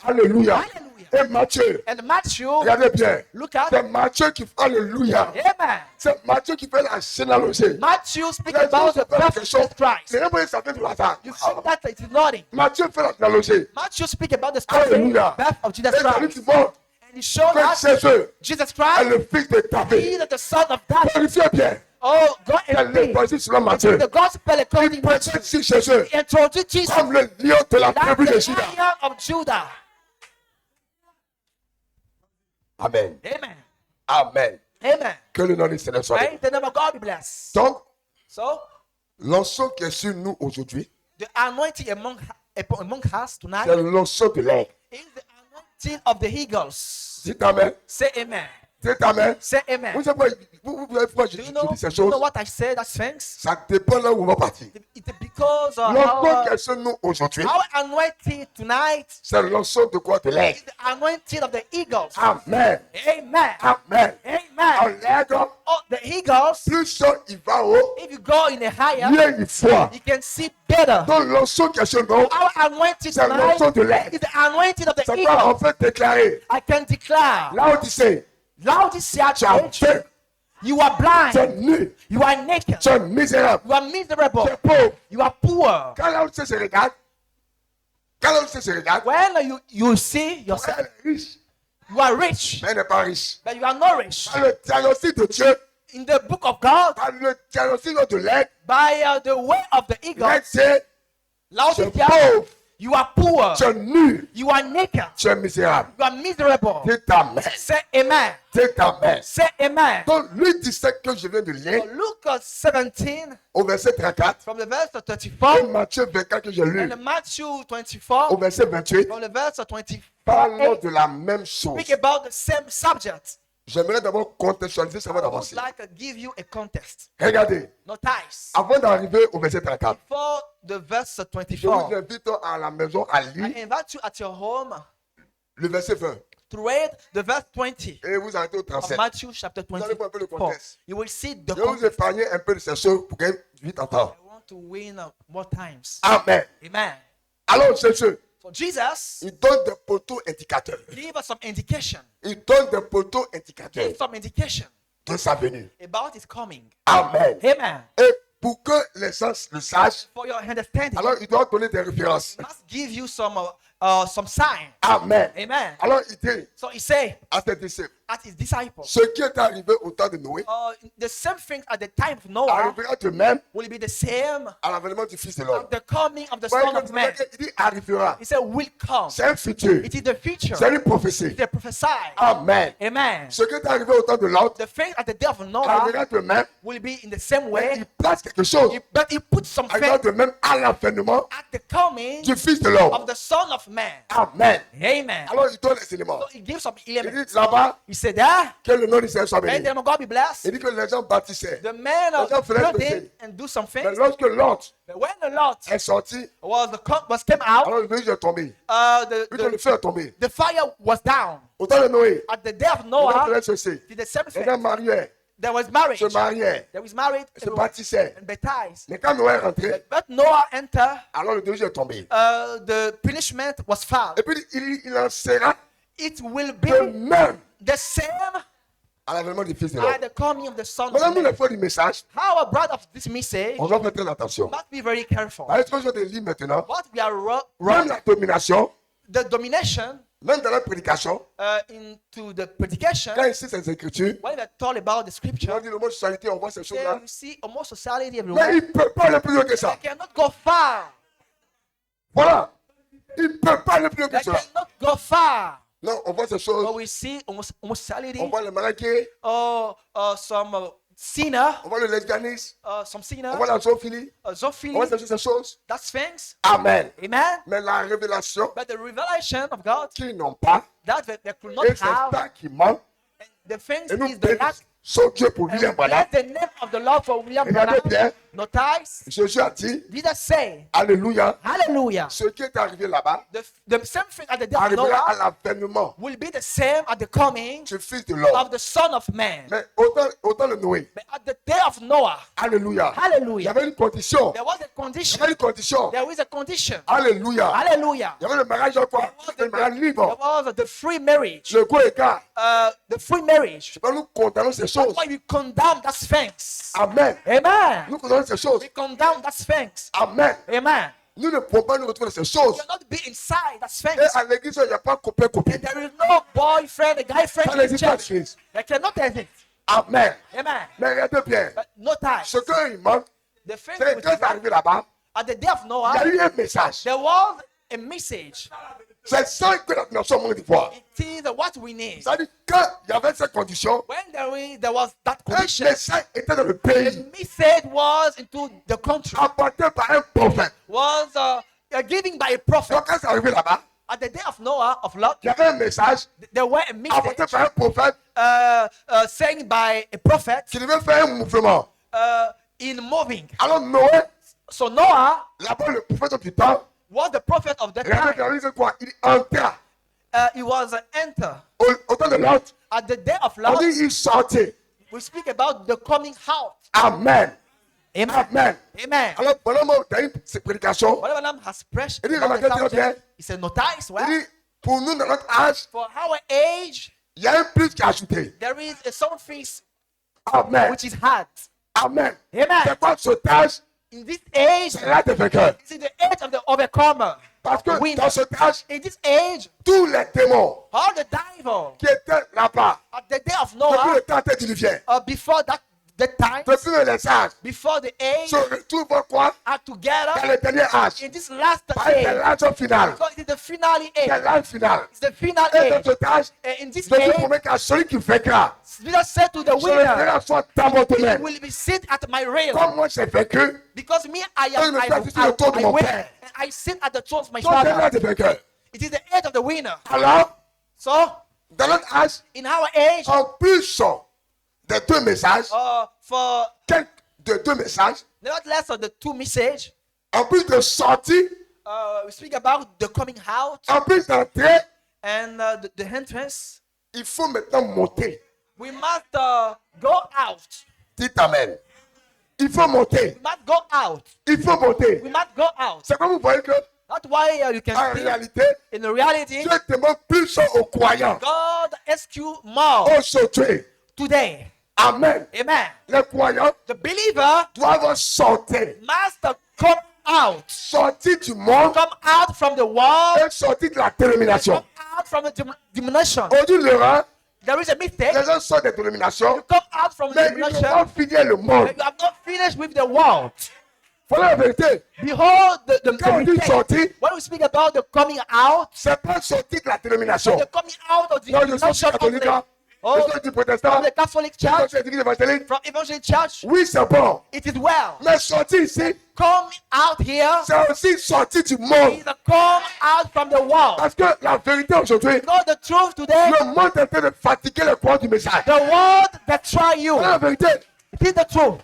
C: Alléluia.
B: Hallelujah.
C: Et Matthieu,
B: And Matthew,
C: regardez bien.
B: look at,
C: C'est Matthieu qui fait Alléluia.
B: amen.
C: C'est Matthieu qui fait la généalogie.
B: Matthew speak
C: Les
B: about
C: gens
B: the
C: se posent la
B: birth of
C: question.
B: Jesus Christ.
C: C'est un peu certain du hasard.
B: You see that it is nothing.
C: Matthieu fait la généalogie.
B: Matthew speak about the story,
C: Hallelujah.
B: birth of Jesus
C: Et ça lui
B: Christ.
C: dit, bon,
B: And he showed
C: que
B: us
C: Jésus
B: Jesus
C: est
B: Christ
C: le fils de David.
B: is the son of David.
C: Vérifiez bien.
B: Oh, God
C: C'est
B: and me.
C: l'évangile selon Matthieu.
B: The gospel according to
C: Présente
B: Matthew.
C: sur Jésus
B: He introduced Jesus
C: comme le lion de la
B: like
C: tribu de
B: the
C: Juda.
B: Lion of Judah.
C: Amen.
B: Amen.
C: Amen.
B: Amen.
C: Que le nom du Seigneur soit béni.
B: Right? The name of God be blessed.
C: Donc,
B: So,
C: l'onction qui est sur nous aujourd'hui,
B: The anointing among us tonight
C: c'est l'onction de l'aigle.
B: is the anointing of the eagles.
C: Dites Amen.
B: Say amen.
C: Dites Amen.
B: Say amen.
C: Vous savez pourquoi je
B: Do you
C: dis
B: know,
C: ces
B: you know
C: choses?
B: what I said? That's thanks.
C: Ça dépend là où on va partir.
B: It's because
C: L'onction qu'elle se nous aujourd'hui,
B: our anointing tonight
C: c'est l'onction de quoi? De
B: is
C: l'aigle.
B: the anointing of the eagles.
C: Amen.
B: Amen.
C: Amen. En
B: Amen.
C: l'aigle,
B: Oh, the eagles,
C: plus il va haut,
B: if you go in a higher,
C: mieux il voit.
B: you can see better.
C: Donc l'onction qu'elle se nous,
B: Our anointing
C: c'est l'onction
B: tonight
C: de l'aigle.
B: is the anointing of the
C: Ça va en
B: eagle.
C: fait déclarer.
B: I can declare,
C: Là où tu sais,
B: Laodicea
C: tu as
B: church,
C: fait,
B: you are
C: tu es
B: blind,
C: nu,
B: you are naked,
C: tu es misérable,
B: you are miserable,
C: tu es pauvre.
B: you are poor.
C: Quand là où tu sais, se regarde, quand là où tu sais, se regarde,
B: When you see yourself,
C: elle est riche,
B: you are rich,
C: mais elle n'est pas riche.
B: but you are not rich.
C: Par le diagnostic de Dieu,
B: In the book of God,
C: par le diagnostic de l'aigle,
B: by the way of the eagle,
C: l'aigle c'est, tu es
B: Laodicea,
C: pauvre,
B: you are poor,
C: tu es nu,
B: you are naked,
C: tu es misérable.
B: you are miserable.
C: Dis ta main,
B: Say amen.
C: dis ta main.
B: Say amen.
C: Donc, lui 17 que je viens de lire,
B: Luke 17,
C: au verset 34,
B: from the verse
C: et
B: 34,
C: Matthieu 24 que j'ai lu,
B: and Matthew
C: au
B: 24,
C: verset 28,
B: from the verse 24,
C: parlons de la même chose.
B: speak about the same subject.
C: J'aimerais d'abord contextualiser ça avant
B: I would
C: d'avancer.
B: like to give you a context.
C: Regardez,
B: Notice,
C: avant d'arriver au verset 34,
B: before the verse
C: je vous
B: 24,
C: invite à la maison à
B: I
C: lire
B: invite you at your home
C: le verset 20
B: to read the verse 20
C: et vous arrêtez au
B: of
C: 37.
B: Matthew chapter
C: Vous allez voir un peu le
B: 24.
C: contexte.
B: You will see the
C: Je vais vous
B: context.
C: épargner un peu de ces choses pour que vite entendre.
B: I want to win more times.
C: Amen.
B: Amen.
C: Alors, Jésus,
B: So Jesus,
C: il donne des poteaux indicateurs.
B: give us some indication.
C: Il donne des poteaux indicateurs
B: Give some indication
C: de sa venue.
B: about his coming.
C: Amen.
B: Amen.
C: Et pour que les gens le sachent,
B: For your understanding,
C: alors il doit donner des références.
B: he must give you some sign.
C: Amen.
B: Amen.
C: Alors il dit
B: So he say
C: à ses disciples,
B: at his disciples,
C: ce qui est arrivé au temps de Noé
B: the same thing at the time of Noah
C: arrivera de même
B: will be the same
C: à l'avènement du Fils de l'homme.
B: at the coming of the
C: Voyez
B: Son
C: que
B: of Man.
C: il dit arrivera.
B: He said will come.
C: C'est un futur.
B: It is the future.
C: C'est une prophétie.
B: It's the prophesy.
C: Amen.
B: Amen.
C: Ce qui est arrivé au temps de l'autre
B: The thing at the day of Noah
C: arrivera de même.
B: will be in the same
C: Mais
B: way,
C: il place quelque chose
B: but he put some
C: arrivera
B: faith
C: de même à l'avènement
B: at the coming
C: du Fils de
B: of
C: l'homme.
B: the Son of Man.
C: Amen.
B: Amen.
C: Alors il donne les éléments.
B: So he gives some
C: Il
B: elements.
C: dit là-bas
B: He said that,
C: que le nom du Seigneur soit
B: and
C: béni.
B: then God be blessed.
C: Il dit que les gens bâtissaient.
B: The man
C: Les gens faisaient
B: built in
C: ceci.
B: and do some
C: Mais
B: things.
C: lorsque l'autre
B: But when the Lord
C: est sorti,
B: came out,
C: alors le nuage est tombé.
B: the,
C: Puis le
B: the,
C: feu est tombé.
B: the fire was down.
C: Au temps de Noé,
B: At the day of
C: les gens
B: Noah,
C: faisaient ceci.
B: did the same
C: Les gens
B: thing.
C: mariaient,
B: There was marriage.
C: se mariaient,
B: There was marriage
C: se bâtissaient.
B: and baptized.
C: Mais quand Noé est rentré,
B: But Noah entered,
C: alors le nuage est tombé.
B: the punishment was found.
C: Et puis il en sera
B: It will
C: de
B: be
C: même
B: the same
C: à l'avènement du Fils de l'homme.
B: at the coming of the Son of
C: Maintenant, nous,
B: Man.
C: les frères du message,
B: How a brother of this message
C: on doit faire très attention.
B: must be very careful.
C: Alors, ce que je te lis maintenant,
B: What we are
C: même la domination,
B: the domination
C: même dans la prédication,
B: into the predication,
C: quand ici ces écritures,
B: when we talk about the
C: on
B: scripture,
C: dit le mot socialité, on voit ces
B: there
C: choses-là.
B: we see homosexuality
C: Mais
B: everywhere.
C: il ne peut pas aller plus loin que
B: They
C: ça.
B: cannot go far.
C: Voilà. Il ne peut pas aller plus loin
B: They
C: que cela.
B: cannot go far.
C: Non, on voit ces
B: But
C: choses.
B: we see homosexuality,
C: On voit le mariage,
B: some sinner,
C: on voit le lesbianisme,
B: some
C: on
B: sinner,
C: voit la zoophilie, on
B: zoophilie,
C: voit ces choses.
B: that's things.
C: Amen.
B: Amen.
C: Mais la révélation
B: But the revelation of God
C: qu'ils n'ont pas,
B: that they could not
C: et c'est
B: have,
C: ça qui manque,
B: the things
C: et nous
B: is the lack.
C: bénissons Dieu pour
B: And
C: William
B: we
C: Branham.
B: bless the name of the Lord for William
C: Regardez
B: Branham.
C: bien,
B: Notice,
C: Jésus a dit,
B: Jesus say,
C: Alléluia,
B: hallelujah.
C: ce qui est arrivé là-bas
B: The same thing at the day of
C: arrivera à
B: Noah
C: l'avènement
B: will be the same at the coming
C: du Fils de l'homme.
B: of the Son of Man.
C: Mais autant le Noé,
B: But at the day of Noah,
C: Alléluia, il y
B: hallelujah,
C: avait une condition.
B: there was a
C: Il y
B: condition.
C: avait une condition.
B: There is a condition.
C: Alléluia.
B: Hallelujah.
C: Il y avait le mariage en quoi? Le mariage
B: There
C: libre.
B: was the free marriage.
C: Le go écart.
B: The free marriage.
C: Nous condamnons ces
B: That's
C: choses.
B: why we condemn that things.
C: Amen.
B: Amen.
C: Nous condamnons ces choses.
B: We condemn that things.
C: Amen.
B: Amen.
C: Nous ne pouvons pas nous retrouver dans ces
B: We
C: choses.
B: cannot be inside that
C: Et
B: things.
C: à l'église, il n'y a pas copain-copine.
B: And there is no boyfriend, a guy friend
C: Ça
B: in the
C: n'existe pas
B: church.
C: d'église.
B: They cannot exist.
C: Amen.
B: Amen.
C: Mais regardez bien.
B: But no time.
C: Ce qu'il manque,
B: The thing
C: c'est
B: with
C: que quand c'est arrivé là-bas,
B: at the day of
C: il y
B: Noah,
C: a eu un message.
B: there was a message.
C: C'est ça que la nation manque de voir.
B: It is what we need.
C: C'est-à-dire qu'il y avait cette condition,
B: When there was that
C: un
B: condition,
C: message était dans le pays,
B: the message was into the country,
C: apporté par un prophète.
B: was a prophet.
C: Donc, quand c'est arrivé là-bas,
B: At the day of Noah, of Lot,
C: il y avait un message
B: there were a
C: apporté
B: message
C: par un prophète
B: saying by a prophet
C: qui devait faire un mouvement.
B: in moving.
C: Alors, Noé,
B: So Noah
C: là-bas, le prophète du temps,
B: was the prophet of the
C: regardez,
B: time.
C: regardez, c'est quoi? Il entra
B: He was enter.
C: au temps de l'autre.
B: At the day of
C: On
B: Lot,
C: dit, il sortait.
B: we speak about the coming out.
C: Amen.
B: Amen.
C: Amen.
B: Amen.
C: Alors, pendant que tu as eu cette prédication,
B: Whatever Lamb has preached
C: Il dit,
B: about the
C: remarquez très bien.
B: subject, he said, notice,
C: il
B: well,
C: dit, pour nous, dans notre âge,
B: for our age,
C: il y a un plus qui est ajouté.
B: there is a something
C: Amen.
B: which is hard.
C: Amen.
B: Amen.
C: C'est quoi ce âge?
B: In this age,
C: C'est l'âge des vainqueurs.
B: it's the age of the overcomer.
C: Parce que
B: Winner.
C: dans ce âge,
B: In this age,
C: tous les démons
B: all the devil
C: qui étaient là-bas,
B: at the day of
C: depuis
B: Noah,
C: le temps diluvien,
B: before that time,
C: depuis les âges,
B: before the age,
C: se retrouvent quoi?
B: are
C: Dans
B: together
C: le dernier âge.
B: in this last
C: C'est
B: age.
C: l'âge final.
B: Because it is the finale
C: C'est
B: age.
C: l'âge final.
B: It's the final
C: Et dans
B: age.
C: ce âge,
B: And in this
C: je suis
B: age,
C: promis qu'à celui qui vaincra,
B: Jesus said to the
C: je le
B: winner,
C: ferai soit dans mon
B: he
C: domaine.
B: will be sit at my rail.
C: Comme moi j'ai vaincu,
B: Because me, I
C: je
B: am
C: me suis assis sur
B: I
C: le trône de mon
B: win,
C: père.
B: and I sit at the throne of my
C: donc c'est l'âge
B: father.
C: des vainqueurs.
B: It is the age of the winner.
C: Alors,
B: So,
C: dans notre âge,
B: in our age,
C: en plus des deux messages,
B: for
C: de deux messages,
B: nevertheless of the two message,
C: en plus de sortie,
B: we speak about the coming out
C: en plus d'entrer,
B: and the entrance.
C: il faut maintenant monter.
B: We must go out.
C: Dites Amen. Il faut monter.
B: We must go out.
C: Il faut monter.
B: We must go out.
C: C'est comme vous voyez que,
B: That's why you can
C: en
B: see
C: réalité,
B: in reality,
C: Dieu demande plus aux croyants
B: God asks you more
C: aujourd'hui.
B: today.
C: Amen.
B: Amen.
C: Les croyants
B: The believer
C: doivent sortir.
B: must come out.
C: Sortir du monde
B: Come out from the world.
C: et sortir de la dénomination.
B: Come out from the denomination.
C: Aujourd'hui, l'erreur,
B: There is a mistake.
C: les gens sortent des dénominations,
B: You come out from the
C: mais ils ne vont
B: denomination.
C: pas finir le monde.
B: But you have not finished with the world.
C: Voilà la vérité.
B: Behold the
C: Quand on dit
B: mistake.
C: sortir,
B: When we speak about the coming out,
C: c'est pas sortir de la dénomination.
B: the coming out of the
C: Non, je suis
B: denomination of
C: catholique,
B: the,
C: je suis du protestant,
B: from the Catholic
C: je
B: Church,
C: suis église évangélique.
B: from Evangelical Church,
C: Oui, c'est bon.
B: it is well.
C: Mais sortir ici,
B: Come out here
C: c'est aussi sortir du monde.
B: is a come out from the world.
C: Parce que la vérité aujourd'hui,
B: You know the truth today?
C: le monde est en train de fatiguer le courant du message.
B: The world that try you.
C: Voilà la vérité.
B: It is the truth.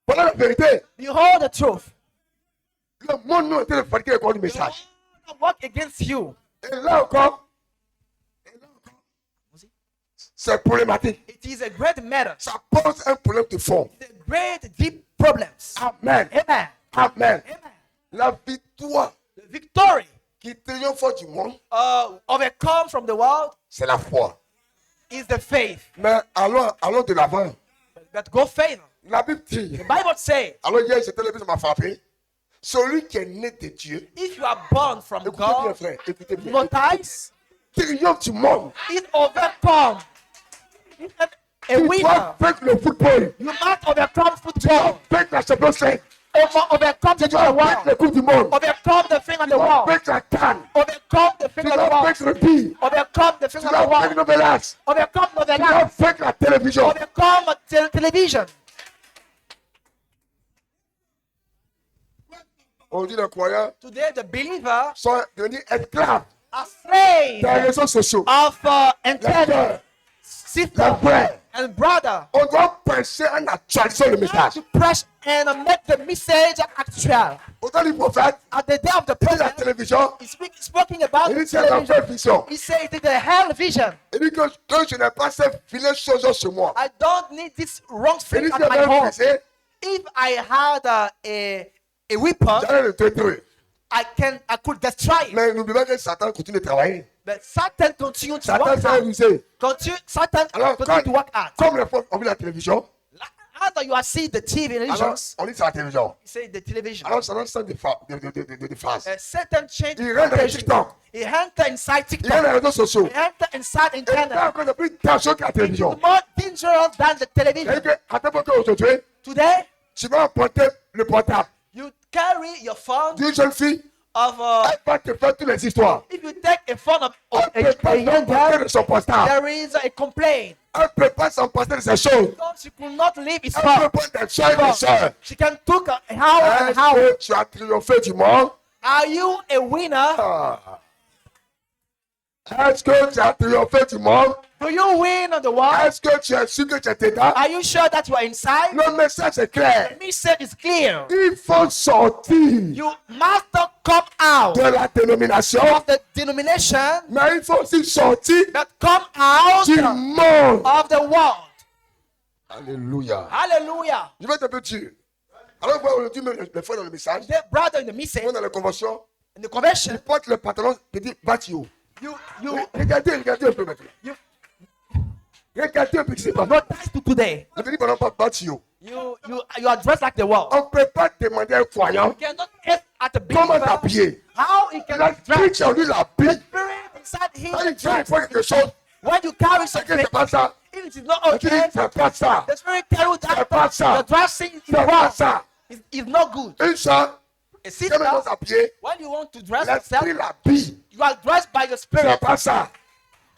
C: Voilà la vérité.
B: Behold the truth.
C: Le monde nous est en train de fatiguer le courant du
B: The
C: message.
B: world work against you.
C: Et là encore, c'est problématique.
B: It is a great matter.
C: Ça pose un problème de fond.
B: It's a great deep problems.
C: Amen.
B: Amen.
C: Amen.
B: Amen.
C: La victoire
B: The victory
C: qui triomphe du monde,
B: overcome from the world
C: c'est la foi.
B: is the faith.
C: Mais allons de l'avant.
B: But go faith.
C: La Bible dit,
B: The Bible says,
C: alors hier j'étais levé, ça m'a frappé. Celui qui est né de Dieu,
B: if you are born from
C: écoutez bien
B: God,
C: frère, écoutez bien,
B: notice
C: triomphe du monde.
B: is overcome. A
C: Tu
B: winner.
C: dois vaincre le football.
B: You must overcome
C: Tu dois
B: football.
C: vaincre la Champions League.
B: Overcome
C: Tu
B: the
C: dois vaincre
B: world.
C: les Coupes du monde.
B: Overcome the thing on
C: Tu
B: the
C: dois
B: wall.
C: vaincre la canne.
B: Overcome the thing
C: Tu
B: on the
C: dois
B: wall.
C: vaincre le pire.
B: Overcome the thing
C: Tu
B: on
C: dois
B: the
C: vaincre
B: wall.
C: Novelas.
B: Overcome
C: Tu dois
B: Novelas.
C: vaincre la télévision.
B: Overcome television.
C: On dit les croyants
B: Today, the believer
C: sont devenus esclaves
B: are slaves
C: des réseaux sociaux.
B: of
C: La
B: internet,
C: sœur,
B: sister,
C: la frère.
B: and brother.
C: On doit penser en actualisant le message.
B: To press and make the message actual.
C: Autant du prophète,
B: At the day of the
C: il dit la
B: prophet,
C: télévision,
B: he's speaking about
C: il dit c'est la vraie vision.
B: He said it is the hell vision.
C: Il dit que je n'ai pas ces vilaines choses sur moi.
B: I don't need this wrong
C: Il dit
B: thing
C: si
B: at my
C: j'avais un
B: home.
C: fusée,
B: If I had a weapon,
C: j'allais le détruire.
B: I could destroy it.
C: Mais n'oubliez pas que Satan continue de travailler.
B: But Satan continues to
C: Satan
B: work
C: s'est
B: hard.
C: rusé.
B: Satan
C: Alors,
B: continues to work hard.
C: comme les fois on vit la télévision,
B: After you are seeing the TV
C: alors
B: visions,
C: on dit c'est la télévision.
B: you say the television.
C: Alors Satan sent des phrases.
B: Satan changed
C: Il rentre dans TikTok.
B: He entered inside
C: Il rentre dans les
B: TikTok.
C: réseaux sociaux.
B: He entered inside
C: Et là
B: internet.
C: encore, il a plus d'argent que la
B: It's
C: télévision.
B: more dangerous than the television.
C: C'est-à-dire qu'à n'importe quel aujourd'hui,
B: Today,
C: tu vas emporter le portable
B: you carry your phone
C: d'une jeune fille
B: of
C: Elle va te faire toutes les histoires.
B: if you take a phone of
C: Elle ne peut pas
B: a young
C: s'emporter
B: girl,
C: de son portable.
B: there is a complaint.
C: Elle ne peut pas s'emporter de ses choses.
B: So she could not leave his
C: Elle
B: phone.
C: peut prendre des soeurs et des soeurs.
B: She can took a hour and
C: Est-ce
B: hour.
C: que tu as triomphé du monde?
B: Are you a winner?
C: Ah. Est-ce que tu as triomphé du monde?
B: Do you win on the world?
C: Est-ce que tu es sûr que tu es dedans?
B: Are you sure that you are inside?
C: Le message est clair.
B: The message is clear.
C: Il faut sortir
B: You must not come out
C: de la dénomination,
B: of the denomination,
C: mais il faut aussi sortir
B: but come out
C: du monde.
B: of the world.
C: Alléluia.
B: Hallelujah.
C: Je vais être un peu dur. Alors, vous voyez, aujourd'hui, les frères dans le message,
B: The brother in the message,
C: on est dans la convention,
B: in the convention,
C: il porte le pantalon, il dit Batio.
B: you
C: Regardez un peu maintenant. Regardez un peu ce qui se passe.
B: not nice to today.
C: Je dis pendant pas Batio.
B: You are dressed like the world.
C: On ne peut pas demander à un croyant
B: You cannot ask at the
C: comment
B: believer
C: t'habiller.
B: how he can
C: La
B: dress.
C: Scripture lui l'habille.
B: Spirit inside him.
C: Quand il fait quelque chose,
B: When you carry
C: c'est que
B: something,
C: c'est pas ça.
B: if it is not
C: Il dit,
B: okay,
C: c'est pas ça.
B: the spirit tell you
C: C'est pas
B: that
C: ça.
B: the dressing is
C: C'est pas
B: wrong.
C: ça.
B: Is not good.
C: Une soeur,
B: A
C: quand
B: sister,
C: elle doit s'habiller,
B: when you want to dress
C: l'esprit
B: yourself,
C: l'habille.
B: you are dressed by the
C: C'est
B: spirit.
C: pas ça.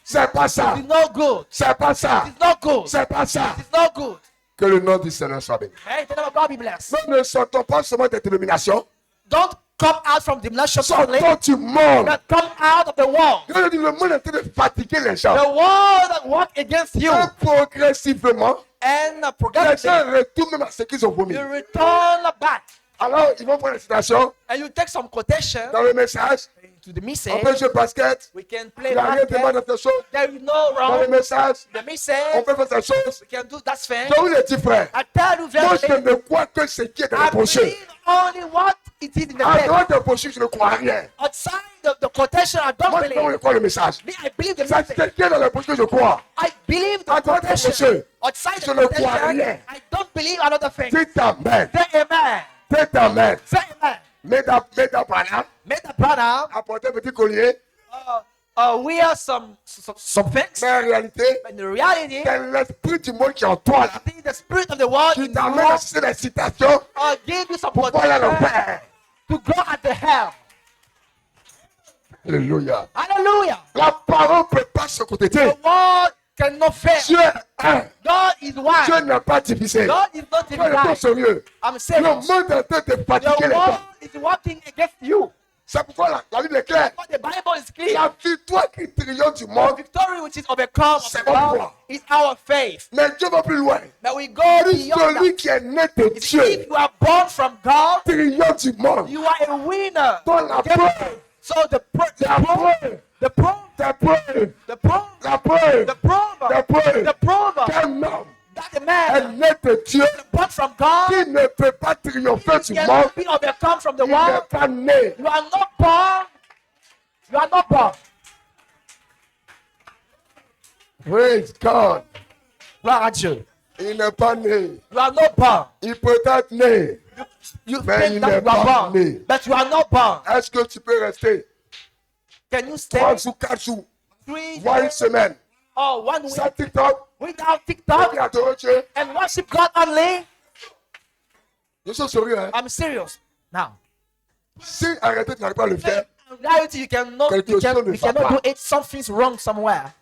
C: C'est pas ça.
B: It's not good.
C: C'est pas ça.
B: It's not good.
C: C'est pas ça.
B: It's not good.
C: Que le nom du Seigneur soit béni.
B: Hey, the name of God be blessed.
C: Nous ne sortons pas seulement des dénominations,
B: Don't come out from the nation only,
C: sortons du monde.
B: but come out of the world.
C: Je dis, le monde est en train de fatiguer les gens.
B: The world that work against you,
C: Et progressivement,
B: and
C: les
B: progressively
C: gens retournent même à ce qu'ils ont vomi.
B: you return back,
C: Alors, ils vont prendre les citations
B: and you take some quotation
C: dans le message.
B: to the
C: On
B: message.
C: peut jouer basket.
B: We can
C: Il
B: play
C: n'y a rien de mal
B: basket.
C: dans ces choses.
B: There is no
C: Dans le
B: wrong.
C: message,
B: The
C: on
B: message,
C: peut faire ces choses.
B: we can do that thing.
C: Je vous le dis, frère.
B: I tell you
C: Moi,
B: very
C: je
B: clearly,
C: ne crois que ce qui est dans
B: I
C: le prochain.
B: believe only what it is in the
C: En
B: text.
C: dehors des brochures, je ne crois à rien.
B: Outside the quotation, I don't
C: Moi, je
B: believe.
C: ne crois le message.
B: Me, I believe the
C: Ça,
B: message.
C: c'est ce qui est dans le brochure, je crois.
B: I believe the
C: En dehors des
B: quotation.
C: brochures,
B: Outside
C: je
B: the
C: ne crois
B: quotation,
C: rien.
B: I don't believe another thing.
C: Dites amen.
B: Say amen.
C: Dites amen.
B: Say amen.
C: Meda Branham
B: Make the brother
C: apportait un petit collier.
B: wear some things.
C: Mais en réalité,
B: But in reality,
C: c'est l'esprit du monde qui est en toi là.
B: it is the spirit of the world
C: Qui
B: in
C: t'amène à
B: you
C: citer les citations
B: give you some
C: pour pas aller à
B: quotation
C: l'enfer.
B: to go at the hell.
C: Alléluia.
B: Hallelujah.
C: La parole ne peut pas se côté.
B: The world cannot fail.
C: Dieu est un.
B: God is
C: Dieu
B: one.
C: n'est pas difficile.
B: God is not
C: Soyez trop
B: divided.
C: sérieux.
B: I'm
C: Le
B: serious.
C: monde est en train de fatiguer
B: The
C: les gens.
B: world is working against you.
C: C'est pourquoi la Bible est claire.
B: But the Bible is clear.
C: La victoire qui triomphe du
B: The
C: monde.
B: victory which is overcome of
C: C'est
B: the
C: mon
B: world
C: foi.
B: is our faith.
C: Mais Dieu va plus loin.
B: But we go
C: Lui,
B: beyond that.
C: celui qui est né de
B: If
C: Dieu
B: you are born from God,
C: triomphe du monde.
B: you are a winner.
C: Dans la preuve,
B: So the proof,
C: la preuve,
B: the proof,
C: la preuve,
B: the proof,
C: la preuve,
B: the proof,
C: la preuve
B: the proof
C: qu'un homme
B: that the
C: est
B: man
C: né de Dieu
B: born from God
C: qui ne peut pas triompher du monde.
B: can be overcome from the
C: Il n'est
B: world.
C: pas né.
B: You are not born. You are not born.
C: Praise God.
B: Gloire à Dieu.
C: Il n'est pas né.
B: You are not born.
C: Il peut être né.
B: You
C: Mais
B: think
C: il
B: that
C: n'est
B: you are
C: pas
B: born,
C: né.
B: but you are not born.
C: Est-ce que tu peux rester
B: Can you stay
C: 3 ou 4 jours,
B: 3
C: voire une
B: days
C: semaine,
B: or 1 week
C: sans TikTok,
B: without
C: et
B: TikTok
C: adorer Dieu?
B: and worship God only?
C: Je suis sérieux, hein?
B: I'm serious. Now,
C: Si arrêter, tu n'arrives pas à le faire,
B: in reality, you cannot,
C: Quelque
B: you,
C: chose ne
B: you
C: va
B: cannot
C: pas.
B: do it. Something's wrong somewhere.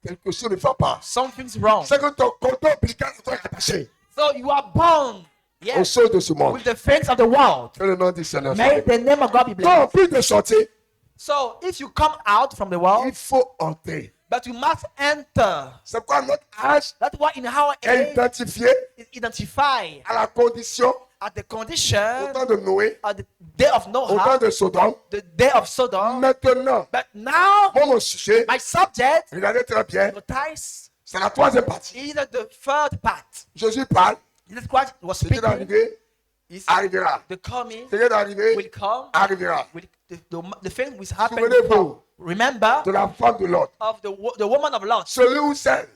C: quelque chose ne va pas.
B: Something's wrong.
C: C'est que ton cordon ombilical est attaché
B: So you are born,
C: aux
B: yes,
C: choses de ce monde.
B: with the things of the world.
C: Que le nom du Seigneur soit
B: May
C: béni.
B: the name of God be blessed.
C: Donc, en plus de sortir,
B: So if you come out from the world,
C: il faut entrer.
B: but you must enter.
C: C'est pourquoi notre âge
B: That's why in our
C: est
B: age
C: identifié
B: is identified
C: à la condition
B: at the condition
C: au temps de Noé,
B: at the day of
C: au temps
B: Noah,
C: de Sodome.
B: the day of Sodom.
C: Maintenant,
B: But now,
C: moi, mon sujet,
B: my subject,
C: regardez très bien,
B: notice,
C: c'est la troisième partie.
B: is the third part.
C: Jésus parle,
B: Jesus Christ was
C: ce qui est
B: speaking.
C: arrivé,
B: Is
C: arrivera.
B: the coming
C: Ce qui est arrivé,
B: will come.
C: arrivera.
B: Will, the thing will happen.
C: Souvenez-vous.
B: will come. Remember
C: De la femme de l'autre.
B: of the woman of Lot.
C: Celui ou celle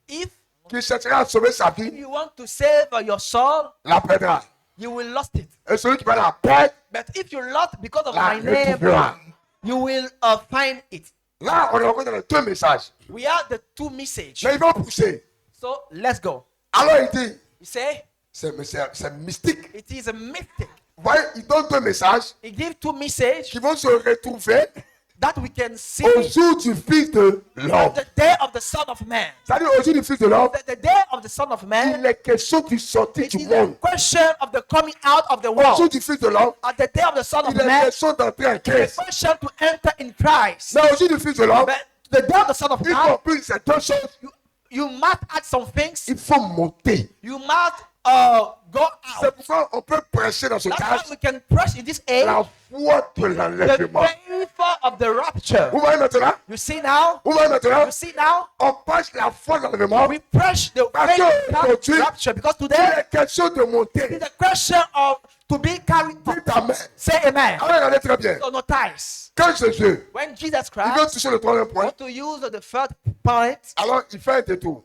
B: If
C: qui cherchera à sauver sa vie,
B: you want to save your soul,
C: la perdra.
B: you will lost it.
C: Et celui qui va la perdre,
B: But if you lost because of
C: la
B: my name,
C: retrouvera.
B: you will find it.
C: Là, on est encore dans les deux messages.
B: We are the two messages.
C: Mais ils vont pousser.
B: So let's go.
C: Alors il dit,
B: You say
C: c'est mystique.
B: it is a mystic.
C: voyez, il donne deux messages
B: He gives two messages
C: qui vont se retrouver
B: that we can see
C: au jour du Fils de l'homme.
B: the day of the Son of Man.
C: C'est-à-dire au jour du Fils de l'homme,
B: The day of the Son of Man,
C: il est question du sortie
B: it
C: du
B: is a
C: monde.
B: question of the coming out of the
C: Au jour
B: world.
C: du Fils de l'homme,
B: At the day of the Son of
C: il est
B: Man,
C: question d'entrer en
B: the
C: Christ.
B: question to enter in Christ.
C: Mais au jour du Fils de l'homme,
B: But the day of the Son of
C: il
B: Man,
C: comprend ces deux choses.
B: you must add some things.
C: Il faut monter.
B: You must go
C: C'est
B: out.
C: pourquoi on peut prêcher dans ce
B: That's
C: cas
B: why we can preach in this age
C: la foi de
B: the
C: l'enlèvement.
B: faith of the rapture.
C: Vous voyez maintenant?
B: You see now?
C: Vous voyez maintenant?
B: You see now?
C: On prêche la foi de l'enlèvement.
B: We preach the
C: Parce
B: faith
C: que
B: of
C: aujourd'hui,
B: rapture because
C: Il
B: today
C: est question de monter.
B: is a question of to be carried up.
C: Dites amen.
B: Say amen.
C: Alors regardez très bien.
B: So no ties.
C: Quand Jésus,
B: When Jesus
C: il veut
B: Christ
C: toucher le troisième point,
B: want to use the third point,
C: alors il fait un détour.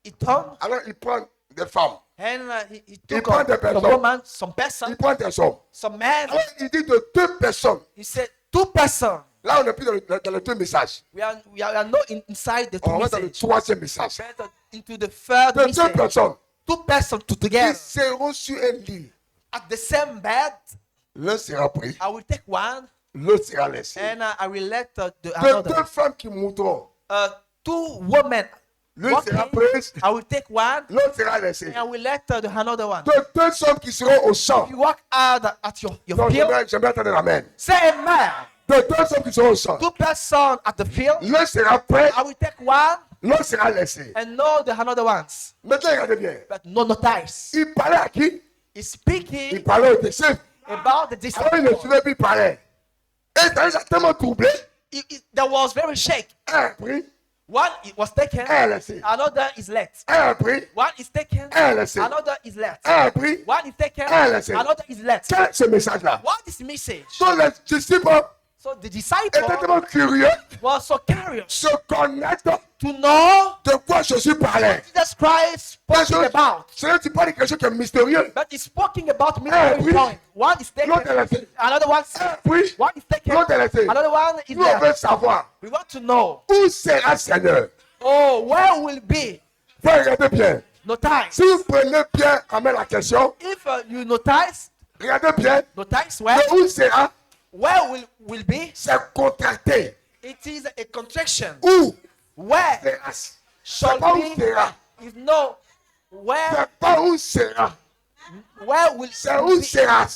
B: he turned
C: Alors il prend des femmes.
B: and he took
C: prend des
B: some
C: personnes.
B: woman, some person,
C: Il prend des hommes.
B: some men.
C: Alors il dit de deux personnes.
B: He said two person.
C: Là, on n'est plus dans les deux messages.
B: We are not inside the two
C: On va dans le
B: message.
C: troisième message.
B: But into the third
C: De deux
B: message.
C: personnes.
B: Two person
C: Ils
B: together
C: seront sur un lit.
B: at the same bed.
C: L'un sera pris,
B: I will take one
C: l'autre sera laissé.
B: and I will let the
C: De
B: another.
C: deux femmes qui monteront,
B: Two women.
C: l'une sera
B: walking.
C: prise,
B: I will take one
C: l'autre sera laissé.
B: and I will let the another one.
C: De deux hommes qui seront au champ.
B: You walk out at your
C: Non,
B: field.
C: j'aimerais entendre l'amen.
B: Say amen.
C: De deux hommes qui seront au champ.
B: Two person at the field.
C: L'un sera prêt,
B: I will take one
C: l'autre sera laissé.
B: and know the another ones.
C: Maintenant, regardez bien.
B: But no ties.
C: Il parlait à qui?
B: He's
C: Il
B: speaking
C: parlait aux disciples.
B: about the
C: Alors, il ne
B: disciples.
C: savait plus parler. Et ça les a tellement troublé.
B: There was very shake.
C: Un a pris,
B: One was taken,
C: un a laissé.
B: another is left.
C: Un a pris,
B: One is taken,
C: un a laissé.
B: another is left.
C: Un a pris.
B: One is taken,
C: Ah, là, c'est-
B: another is left.
C: Quel est ce message-là?
B: What is the message?
C: Donc, les disciples
B: So the
C: étaient
B: disciple
C: tellement curieux
B: was so curious
C: de connaître
B: to know
C: de quoi Jésus parlait.
B: Jesus Christ
C: Parce
B: speaking
C: que
B: about.
C: ce n'est pas quelque chose qui est mystérieux.
B: But he's speaking about
C: Ah,
B: mystery
C: oui.
B: point. One is taken,
C: L'autre est laissé.
B: another one,
C: Puis,
B: one is taken,
C: l'autre est laissé.
B: another one is
C: Nous, on veut
B: left.
C: savoir
B: We want to know,
C: où sera le Seigneur.
B: oh, where will be
C: Faut regarder bien.
B: notice?
C: Si vous prenez bien en main la question,
B: If you notice,
C: regardez bien.
B: notice
C: De où sera,
B: where will be,
C: c'est contracté.
B: it is a contraction.
C: Où
B: Where
C: sera?
B: shall
C: C'est pas où
B: be,
C: sera.
B: if no, where
C: C'est pas où sera.
B: will
C: C'est où
B: be,
C: sera.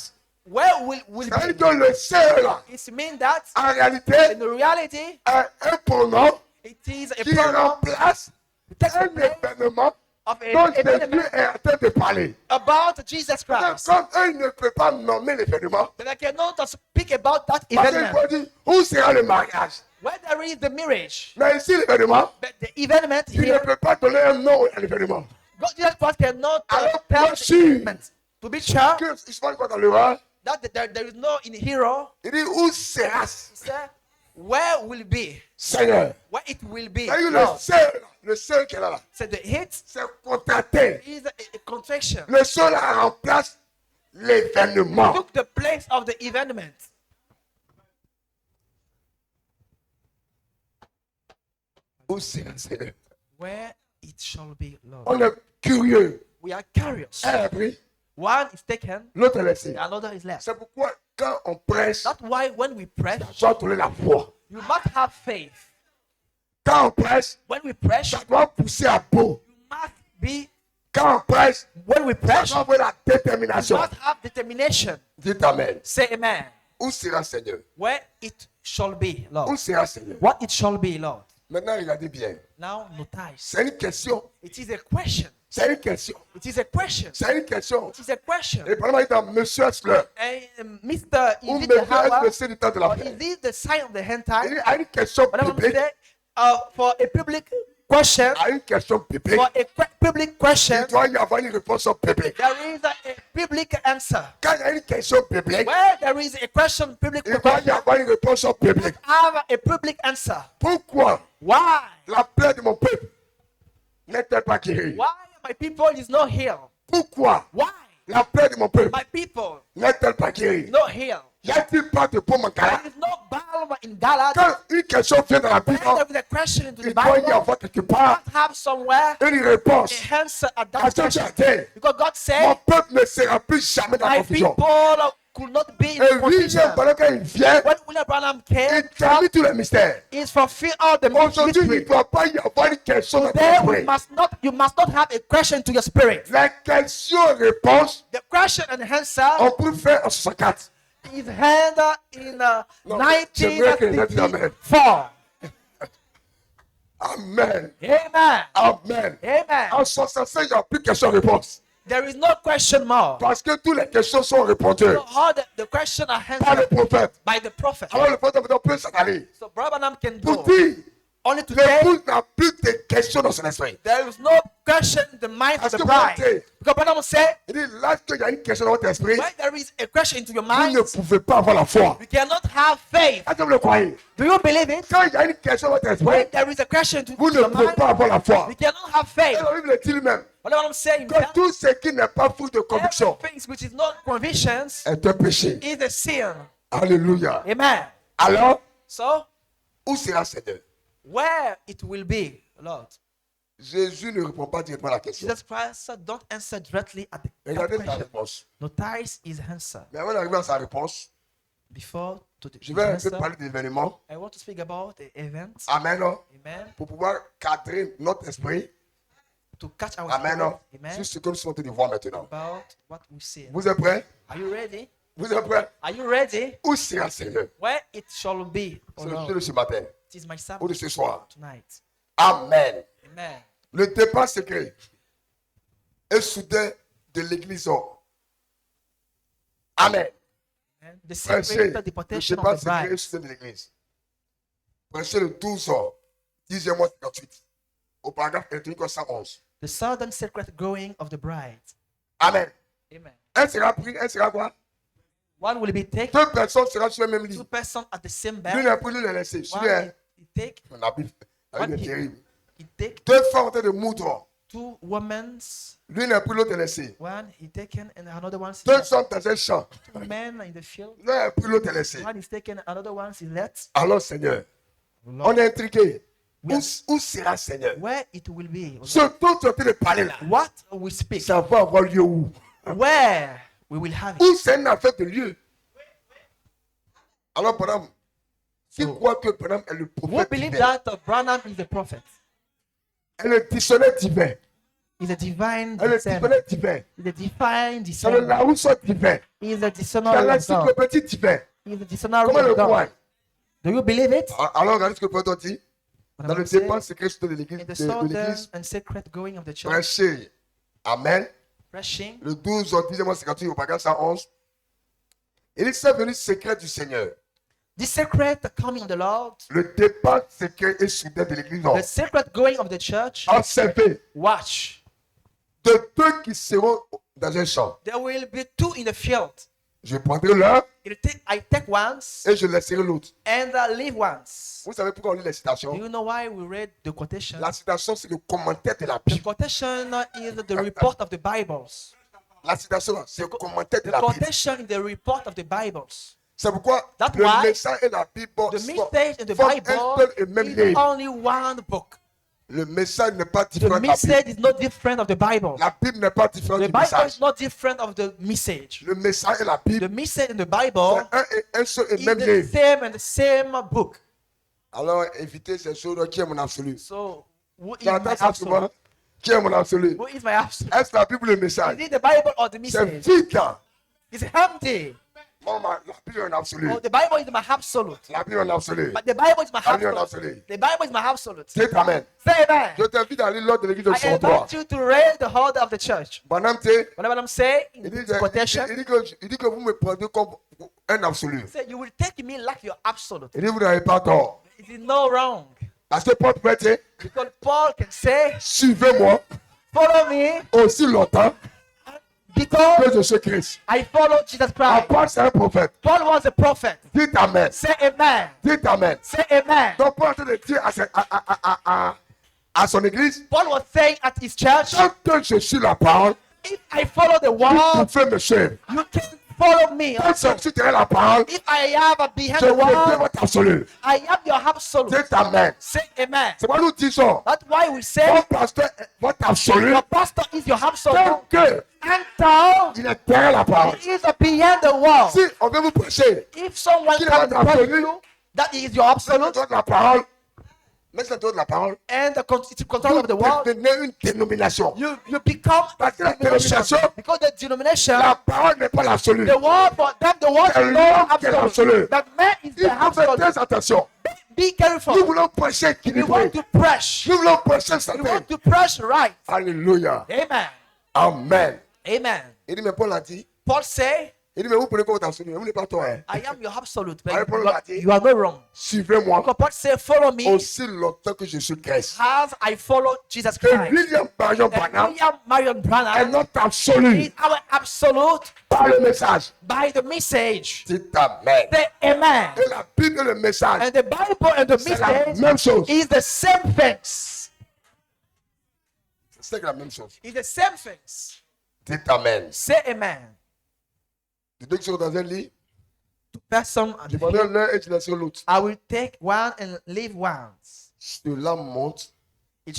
B: where will
C: Ça veut
B: be?
C: dire que le sera,
B: It means that
C: en réalité,
B: in reality,
C: est un pronom
B: it is a
C: qui
B: pronoun
C: remplace
B: takes
C: un
B: place
C: événement
B: of
C: dont
B: an
C: Jésus
B: element
C: est en train de parler.
B: about Jesus Christ.
C: Comme eux ne peuvent pas nommer l'événement,
B: But I cannot speak about that
C: parce qu'il
B: event
C: faut dire où sera le mariage.
B: where there is the marriage.
C: Mais ici, l'événement,
B: But the event
C: il ne
B: here,
C: peut pas donner un nom à l'événement.
B: God Jesus Christ cannot
C: Alors,
B: tell
C: moi,
B: the
C: si-
B: event. To be sure
C: Que il se passe quoi dans le roi?
B: that there is no in hero,
C: Il dit où sera
B: he said, where will be,
C: Seigneur?
B: where it will be.
C: C'est-à-dire
B: Lord.
C: le seul qui est là,
B: So the hit
C: c'est contracté.
B: is a contraction.
C: Le seul remplace l'événement.
B: Took the place of the event.
C: Où sera Seigneur?
B: Where it shall be, Lord.
C: On est curieux.
B: We are curious.
C: Un a pris,
B: One is taken,
C: l'autre est laissé.
B: another is left.
C: C'est pourquoi quand on prêche,
B: That's why when we pray,
C: ça doit donner la foi.
B: you must have faith.
C: Quand on prêche,
B: When we pray,
C: ça doit pousser à bout.
B: you must be,
C: Quand on prêche,
B: when we
C: ça
B: pray,
C: doit avoir la
B: you
C: détermination.
B: must have determination.
C: Dites Amen.
B: Say amen.
C: Où sera Seigneur?
B: Where it shall be,
C: Où
B: Lord.
C: sera Seigneur?
B: What it shall be, Lord.
C: Maintenant, regardez bien.
B: Now notice.
C: C'est une question.
B: It is a question.
C: C'est une question.
B: It is a question.
C: C'est une question.
B: It is a question.
C: Et probablement, il est dans Monsieur Hessler.
B: And Mr.
C: Ou
B: Is it the
C: Monsieur
B: hour?
C: Hessler, c'est du temps de la
B: Or
C: paix.
B: is it the sign of the end
C: Il
B: time?
C: dit, à une question
B: Whatever I'm
C: biblique,
B: saying, for a public question,
C: à une question biblique,
B: for a public question,
C: il doit y avoir une réponse biblique.
B: there is a public answer.
C: Quand il y a une question biblique,
B: Where there is a question, public
C: il doit y
B: question,
C: avoir une réponse biblique.
B: have a public answer.
C: Pourquoi
B: Why?
C: la plaie de mon peuple n'est-elle pas guérie?
B: Why my people is not healed?
C: Pourquoi
B: Why
C: la plaie de mon peuple
B: my people
C: n'est-elle pas guérie?
B: is not healed?
C: Y a-t-il pas de pomme en
B: There
C: cala?
B: is no balm have in Galates,
C: Quand une question vient dans la Bible,
B: when there is a question into the
C: il doit y
B: Bible,
C: avoir quelque part
B: God have somewhere
C: une réponse
B: a answer at
C: à
B: that
C: ce que tu
B: question.
C: as dit.
B: Because God
C: Mon
B: said,
C: peuple ne sera plus jamais dans la
B: my
C: confusion.
B: people could not be in
C: Et
B: confusion.
C: William, pendant qu'il vient,
B: When William Branham
C: il
B: came,
C: termine tous les mystères.
B: is fulfill all the
C: Aujourd'hui, il ne
B: mystery.
C: doit pas y avoir une question dans ton
B: Today
C: esprit.
B: you must not have a question to your spirit.
C: La question-réponse,
B: The question and answer
C: on peut faire en 64.
B: is handled in
C: No, j'aimerais que les gens disent Amen.
B: 1954.
C: Amen.
B: Amen.
C: Amen.
B: Amen.
C: En 65, il n'y a plus de question-réponse.
B: There is no question more.
C: Parce que toutes les questions sont répondues
B: So all the question are
C: par le
B: answered
C: prophète.
B: by the prophet.
C: Alors le prophète peut s'en aller.
B: So Brother Branham can
C: Pour
B: go.
C: dire,
B: Only today,
C: l'épouse n'a plus de questions dans son esprit.
B: there is no question in the mind of
C: Parce
B: the
C: que
B: bride.
C: vous êtes-
B: Because Branham said,
C: Il dit, lorsqu'il y a une question dans votre esprit,
B: when there is a question into your
C: vous
B: mind,
C: ne pouvez pas avoir la foi.
B: you cannot have faith.
C: Est-ce que vous le croyez?
B: Do you believe it?
C: Quand il y a une question dans votre
B: When
C: esprit,
B: there is a question into
C: vous ne
B: your
C: pouvez
B: mind,
C: pas avoir la foi.
B: you cannot have faith.
C: Et la Bible dit lui-même
B: What Branham said
C: que tout ce qui n'est pas fruit de conviction
B: everything which is not convictions
C: est un péché.
B: is a sin.
C: Alléluia.
B: Amen.
C: Alors,
B: So,
C: où sera Seigneur?
B: where it will be, Lord?
C: Jésus ne répond pas directement à la question.
B: Jesus Christ don't answer directly at the
C: Regardez sa
B: question.
C: réponse.
B: Notice his answer.
C: Mais avant d'arriver à sa réponse,
B: Before to the
C: je vais un peu
B: answer,
C: parler d'événements.
B: I want to speak about the events.
C: Amen.
B: Amen.
C: Pour pouvoir cadrer notre esprit.
B: To catch our
C: Amen.
B: spirit. Amen.
C: Sur ce que nous sommes en train de voir maintenant.
B: About what we see.
C: Vous êtes prêts?
B: Are you ready?
C: Vous êtes prêts?
B: Are you ready?
C: Où sera Seigneur?
B: Where it shall be,
C: C'est
B: O
C: le sujet
B: Lord.
C: de ce matin.
B: It is my
C: Ou de
B: Sabbath
C: ce soir.
B: tonight.
C: Amen.
B: Amen.
C: Le départ secret est soudain de l'église. Amen.
B: And the
C: Prêchez.
B: secret
C: Le
B: deportation
C: départ
B: of the
C: secret est
B: bride.
C: soudain de l'église. Prêchez le 12 ans, 10e mois 58. Au paragraphe 111.
B: The southern secret going of the bride.
C: Amen.
B: Amen.
C: Un sera pris, un sera quoi?
B: One will be taken,
C: Deux personnes seront sur le même lit.
B: two persons at the same
C: L'une
B: bed.
C: est prise, l'une est laissée.
B: One
C: Celui-là,
B: he take,
C: la Bible est terrible.
B: he take
C: Deux femmes en train de moudre.
B: two women's.
C: L'une est prise, l'autre est laissée.
B: One he taken and another one is
C: Deux
B: left.
C: sont dans un champ.
B: Two men in the field.
C: L'un est pris, l'autre est laissée.
B: One is taken, another one is left.
C: Alors, Seigneur,
B: Lord,
C: on est intrigué.
B: Oui.
C: Où sera Seigneur?
B: where it will be.
C: Ce dont tu es en train de parler là,
B: What we speak.
C: ça va avoir lieu où?
B: Where we will have it.
C: Où c'est une affaire de lieu? Alors, Branham, qui croit que Branham est le
B: Who
C: prophète
B: believe
C: divin?
B: that Branham is the prophet?
C: Elle est le dictionnaire divin.
B: He's a divine
C: Elle est le
B: discerner.
C: dictionnaire divin.
B: He's a divine
C: C'est le
B: discerner.
C: Larousse divin.
B: He's a
C: C'est
B: discerner of God.
C: l'encyclopédie divin.
B: He's a discerner
C: Comment le
B: of God.
C: croire?
B: Do you believe it?
C: Alors, regardez ce que le prophète dit. Dans le
B: Branham said,
C: départ secret de l'église,
B: in the
C: de
B: southern
C: l'église,
B: and secret going of the church,
C: prêché. Amen.
B: pressing,
C: Le 12 au 10e mois 58 au paragraphe 111. Il est venu secret du Seigneur.
B: the secret coming of the Lord,
C: Le départ secret et soudain de l'église.
B: the secret going of the church,
C: Observez
B: watch.
C: de deux qui seront dans un champ.
B: There will be two in the field.
C: Je prendrai l'un
B: I take once
C: et je laisserai l'autre.
B: and leave once.
C: Vous savez pourquoi on lit les
B: Do
C: citations?
B: you know why we read the quotation?
C: La citation, c'est le commentaire de la
B: The
C: Bible.
B: quotation is the report of the Bibles.
C: La citation, c'est le commentaire de
B: The
C: la Bible.
B: quotation is the report of the Bibles.
C: C'est pourquoi
B: That's
C: le
B: why
C: message et la Bible
B: The
C: sont
B: message in the
C: forment un
B: Bible
C: seul et même
B: is
C: livre.
B: only one book.
C: Le message n'est pas
B: The
C: différent de la Bible.
B: message is not different of the Bible.
C: La Bible n'est pas différente
B: The
C: du
B: Bible
C: message.
B: is not different of the message.
C: Le message et la
B: The
C: Bible,
B: message in the Bible
C: c'est un seul et
B: is
C: même
B: the
C: livre.
B: same and the same book.
C: Alors, évitez ces choses qui est mon absolu.
B: So, who is
C: J'entends
B: my
C: ça souvent.
B: absolute?
C: Qui est mon absolu?
B: Who is my absolute?
C: Est-ce la Bible le message?
B: Is it the Bible or the
C: C'est
B: message?
C: vide.
B: It's empty.
C: Bon, la Bible est un absolu.
B: Oh, the Bible is my absolute.
C: La Bible est un absolu.
B: But the Bible is my
C: La Bible est un
B: absolute.
C: absolu.
B: The Bible is my absolute.
C: Dites Amen.
B: Say amen.
C: Je t'invite à lire l'ordre de l'église de
B: I
C: 63.
B: invite you to read the whole of the church.
C: Bonhomme, tu sais,
B: Whatever I'm saying in
C: il dit,
B: this quotation,
C: il dit que vous me prenez comme un absolu.
B: say you will take me like your absolute.
C: Il dit, vous n'avez pas tort.
B: It is no wrong.
C: Parce que Paul peut dire,
B: Because Paul can say,
C: suivez-moi
B: follow me
C: aussi longtemps
B: because
C: que je suis Christ.
B: I follow Jesus Christ.
C: Paul, c'est un prophète.
B: Paul was a prophet.
C: Dites Amen.
B: Say amen.
C: Dites Amen.
B: Say amen.
C: Donc, Paul est en train de dire à son église,
B: Paul was saying at his church,
C: tant que je suis la parole,
B: if I follow the
C: vous
B: word,
C: pouvez me suivre.
B: you can follow me.
C: Quand je suis derrière la parole,
B: If I am behind
C: je
B: the
C: deviens
B: wall,
C: votre absolu.
B: I am your absolute.
C: C'est amen.
B: Say amen.
C: C'est pourquoi nous disons,
B: That's why we say
C: votre pasteur est votre absolu.
B: your pastor is your absolute.
C: Tant que
B: Until
C: il est derrière la parole.
B: he is behind the wall.
C: Si on veut vous prêcher,
B: If someone
C: Qu'il est
B: comes
C: votre
B: and tells
C: absolu.
B: you that he is your
C: c'est
B: absolute
C: de la parole. Mais c'est de la parole.
B: and the control of the
C: Vous
B: world,
C: devenez une dénomination.
B: you become
C: Parce que la
B: denomination.
C: dénomination,
B: Because the denomination,
C: la parole n'est pas l'absolu.
B: the word for them, the word
C: C'est
B: is
C: l'homme
B: not
C: qui est
B: absolute.
C: l'absolu.
B: The man is
C: Il
B: the
C: faut faire
B: absolute.
C: très attention.
B: Be careful.
C: Nous voulons prêcher
B: We
C: équilibré.
B: want to press.
C: Nous voulons prêcher
B: We
C: certain.
B: want to press right.
C: Alléluia.
B: Amen.
C: Amen.
B: Amen.
C: Il dit, mais Paul a dit,
B: Paul say,
C: il dit, mais vous prenez quoi votre absolu? Vous n'êtes pas toi. Hein.
B: I am your absolute,
C: Allez,
B: but
C: Paul a dit,
B: you are not wrong.
C: suivez-moi
B: Because Paul say, follow me
C: aussi longtemps que je suis Christ.
B: as I follow Jesus
C: Et
B: Christ.
C: William Marion
B: And
C: Branham
B: William Marion
C: est
B: Branham
C: notre absolu
B: is our absolute
C: par le message.
B: by the message.
C: C'est amen.
B: Say amen.
C: Et la Bible et le message,
B: And the Bible and the
C: c'est la
B: message
C: même chose.
B: is the same things.
C: C'est la même chose.
B: It's the same things.
C: C'est amen.
B: Say amen.
C: Les deux qui sont dans un lit,
B: To person,
C: je prendrai l'un et je laisserai l'autre.
B: I will take one and leave one.
C: Cela montre
B: It's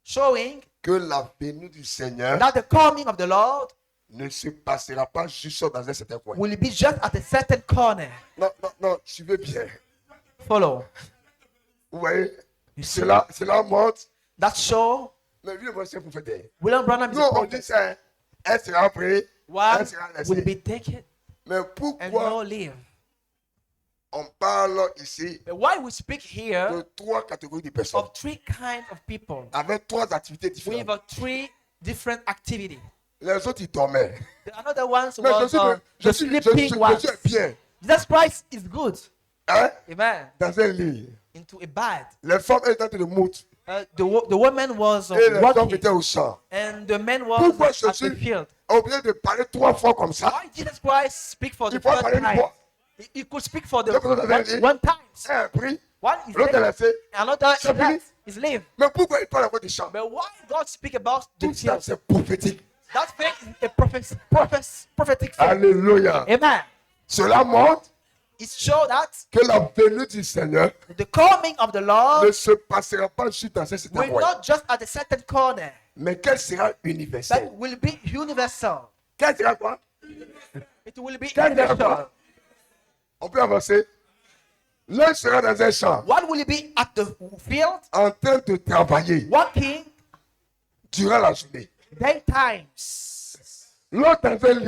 B: showing
C: que la venue du Seigneur
B: that the coming of the Lord
C: ne se passera pas juste dans un certain coin.
B: will be just at a certain corner.
C: Non, non, non, suivez bien.
B: Follow.
C: Vous voyez,
B: You see,
C: cela montre.
B: that show
C: Mais lui, moi, c'est pour faire des.
B: William Branham is
C: Nous,
B: a
C: on
B: prophet.
C: dit ça, elle sera prise,
B: One
C: elle sera
B: will
C: laissée.
B: be taken
C: Mais
B: and
C: pourquoi
B: no leave.
C: on parle ici
B: But why we speak here
C: de trois catégories de personnes
B: of three kinds of people
C: avec trois activités
B: with
C: différentes?
B: three different activities.
C: Les autres, ils dormaient.
B: The another ones
C: Mais
B: was the sleeping ones.
C: je suis bien.
B: Jesus Christ is good.
C: Hein?
B: Amen.
C: Dans un lit.
B: Into a bed.
C: Les femmes étaient en train de moutre.
B: The woman was
C: Et les hommes
B: working
C: étaient au champ.
B: and the man was
C: Pourquoi
B: at the
C: Jésus
B: field.
C: a oublié de parler trois fois comme ça?
B: Why Jesus Christ speak for the
C: Il faut
B: first
C: parler une
B: time?
C: fois.
B: He could speak for the
C: Deux personnes dans un lit.
B: one time.
C: Un pris,
B: One is
C: l'autre est
B: dead,
C: laissé.
B: another
C: C'est
B: is
C: fini.
B: left. Is live.
C: Mais pourquoi il parle encore du champ?
B: But why God speak about the
C: Tout ça,
B: field?
C: c'est prophétique.
B: That thing is a prophetic thing.
C: Alléluia.
B: Amen.
C: Cela montre
B: It shows that
C: que la venue du Seigneur
B: the coming of the Lord
C: ne se passera pas juste dans un certain
B: will
C: coin,
B: not just at a certain corner,
C: mais qu'elle sera
B: but
C: universelle.
B: will be universal.
C: Qu'elle sera quoi?
B: It will be
C: Qu'elle sera
B: universal.
C: quoi? On peut avancer. L'un sera dans un champ,
B: One will be at the field,
C: en train de travailler
B: working
C: durant la journée.
B: daytimes.
C: L'autre dans un lit,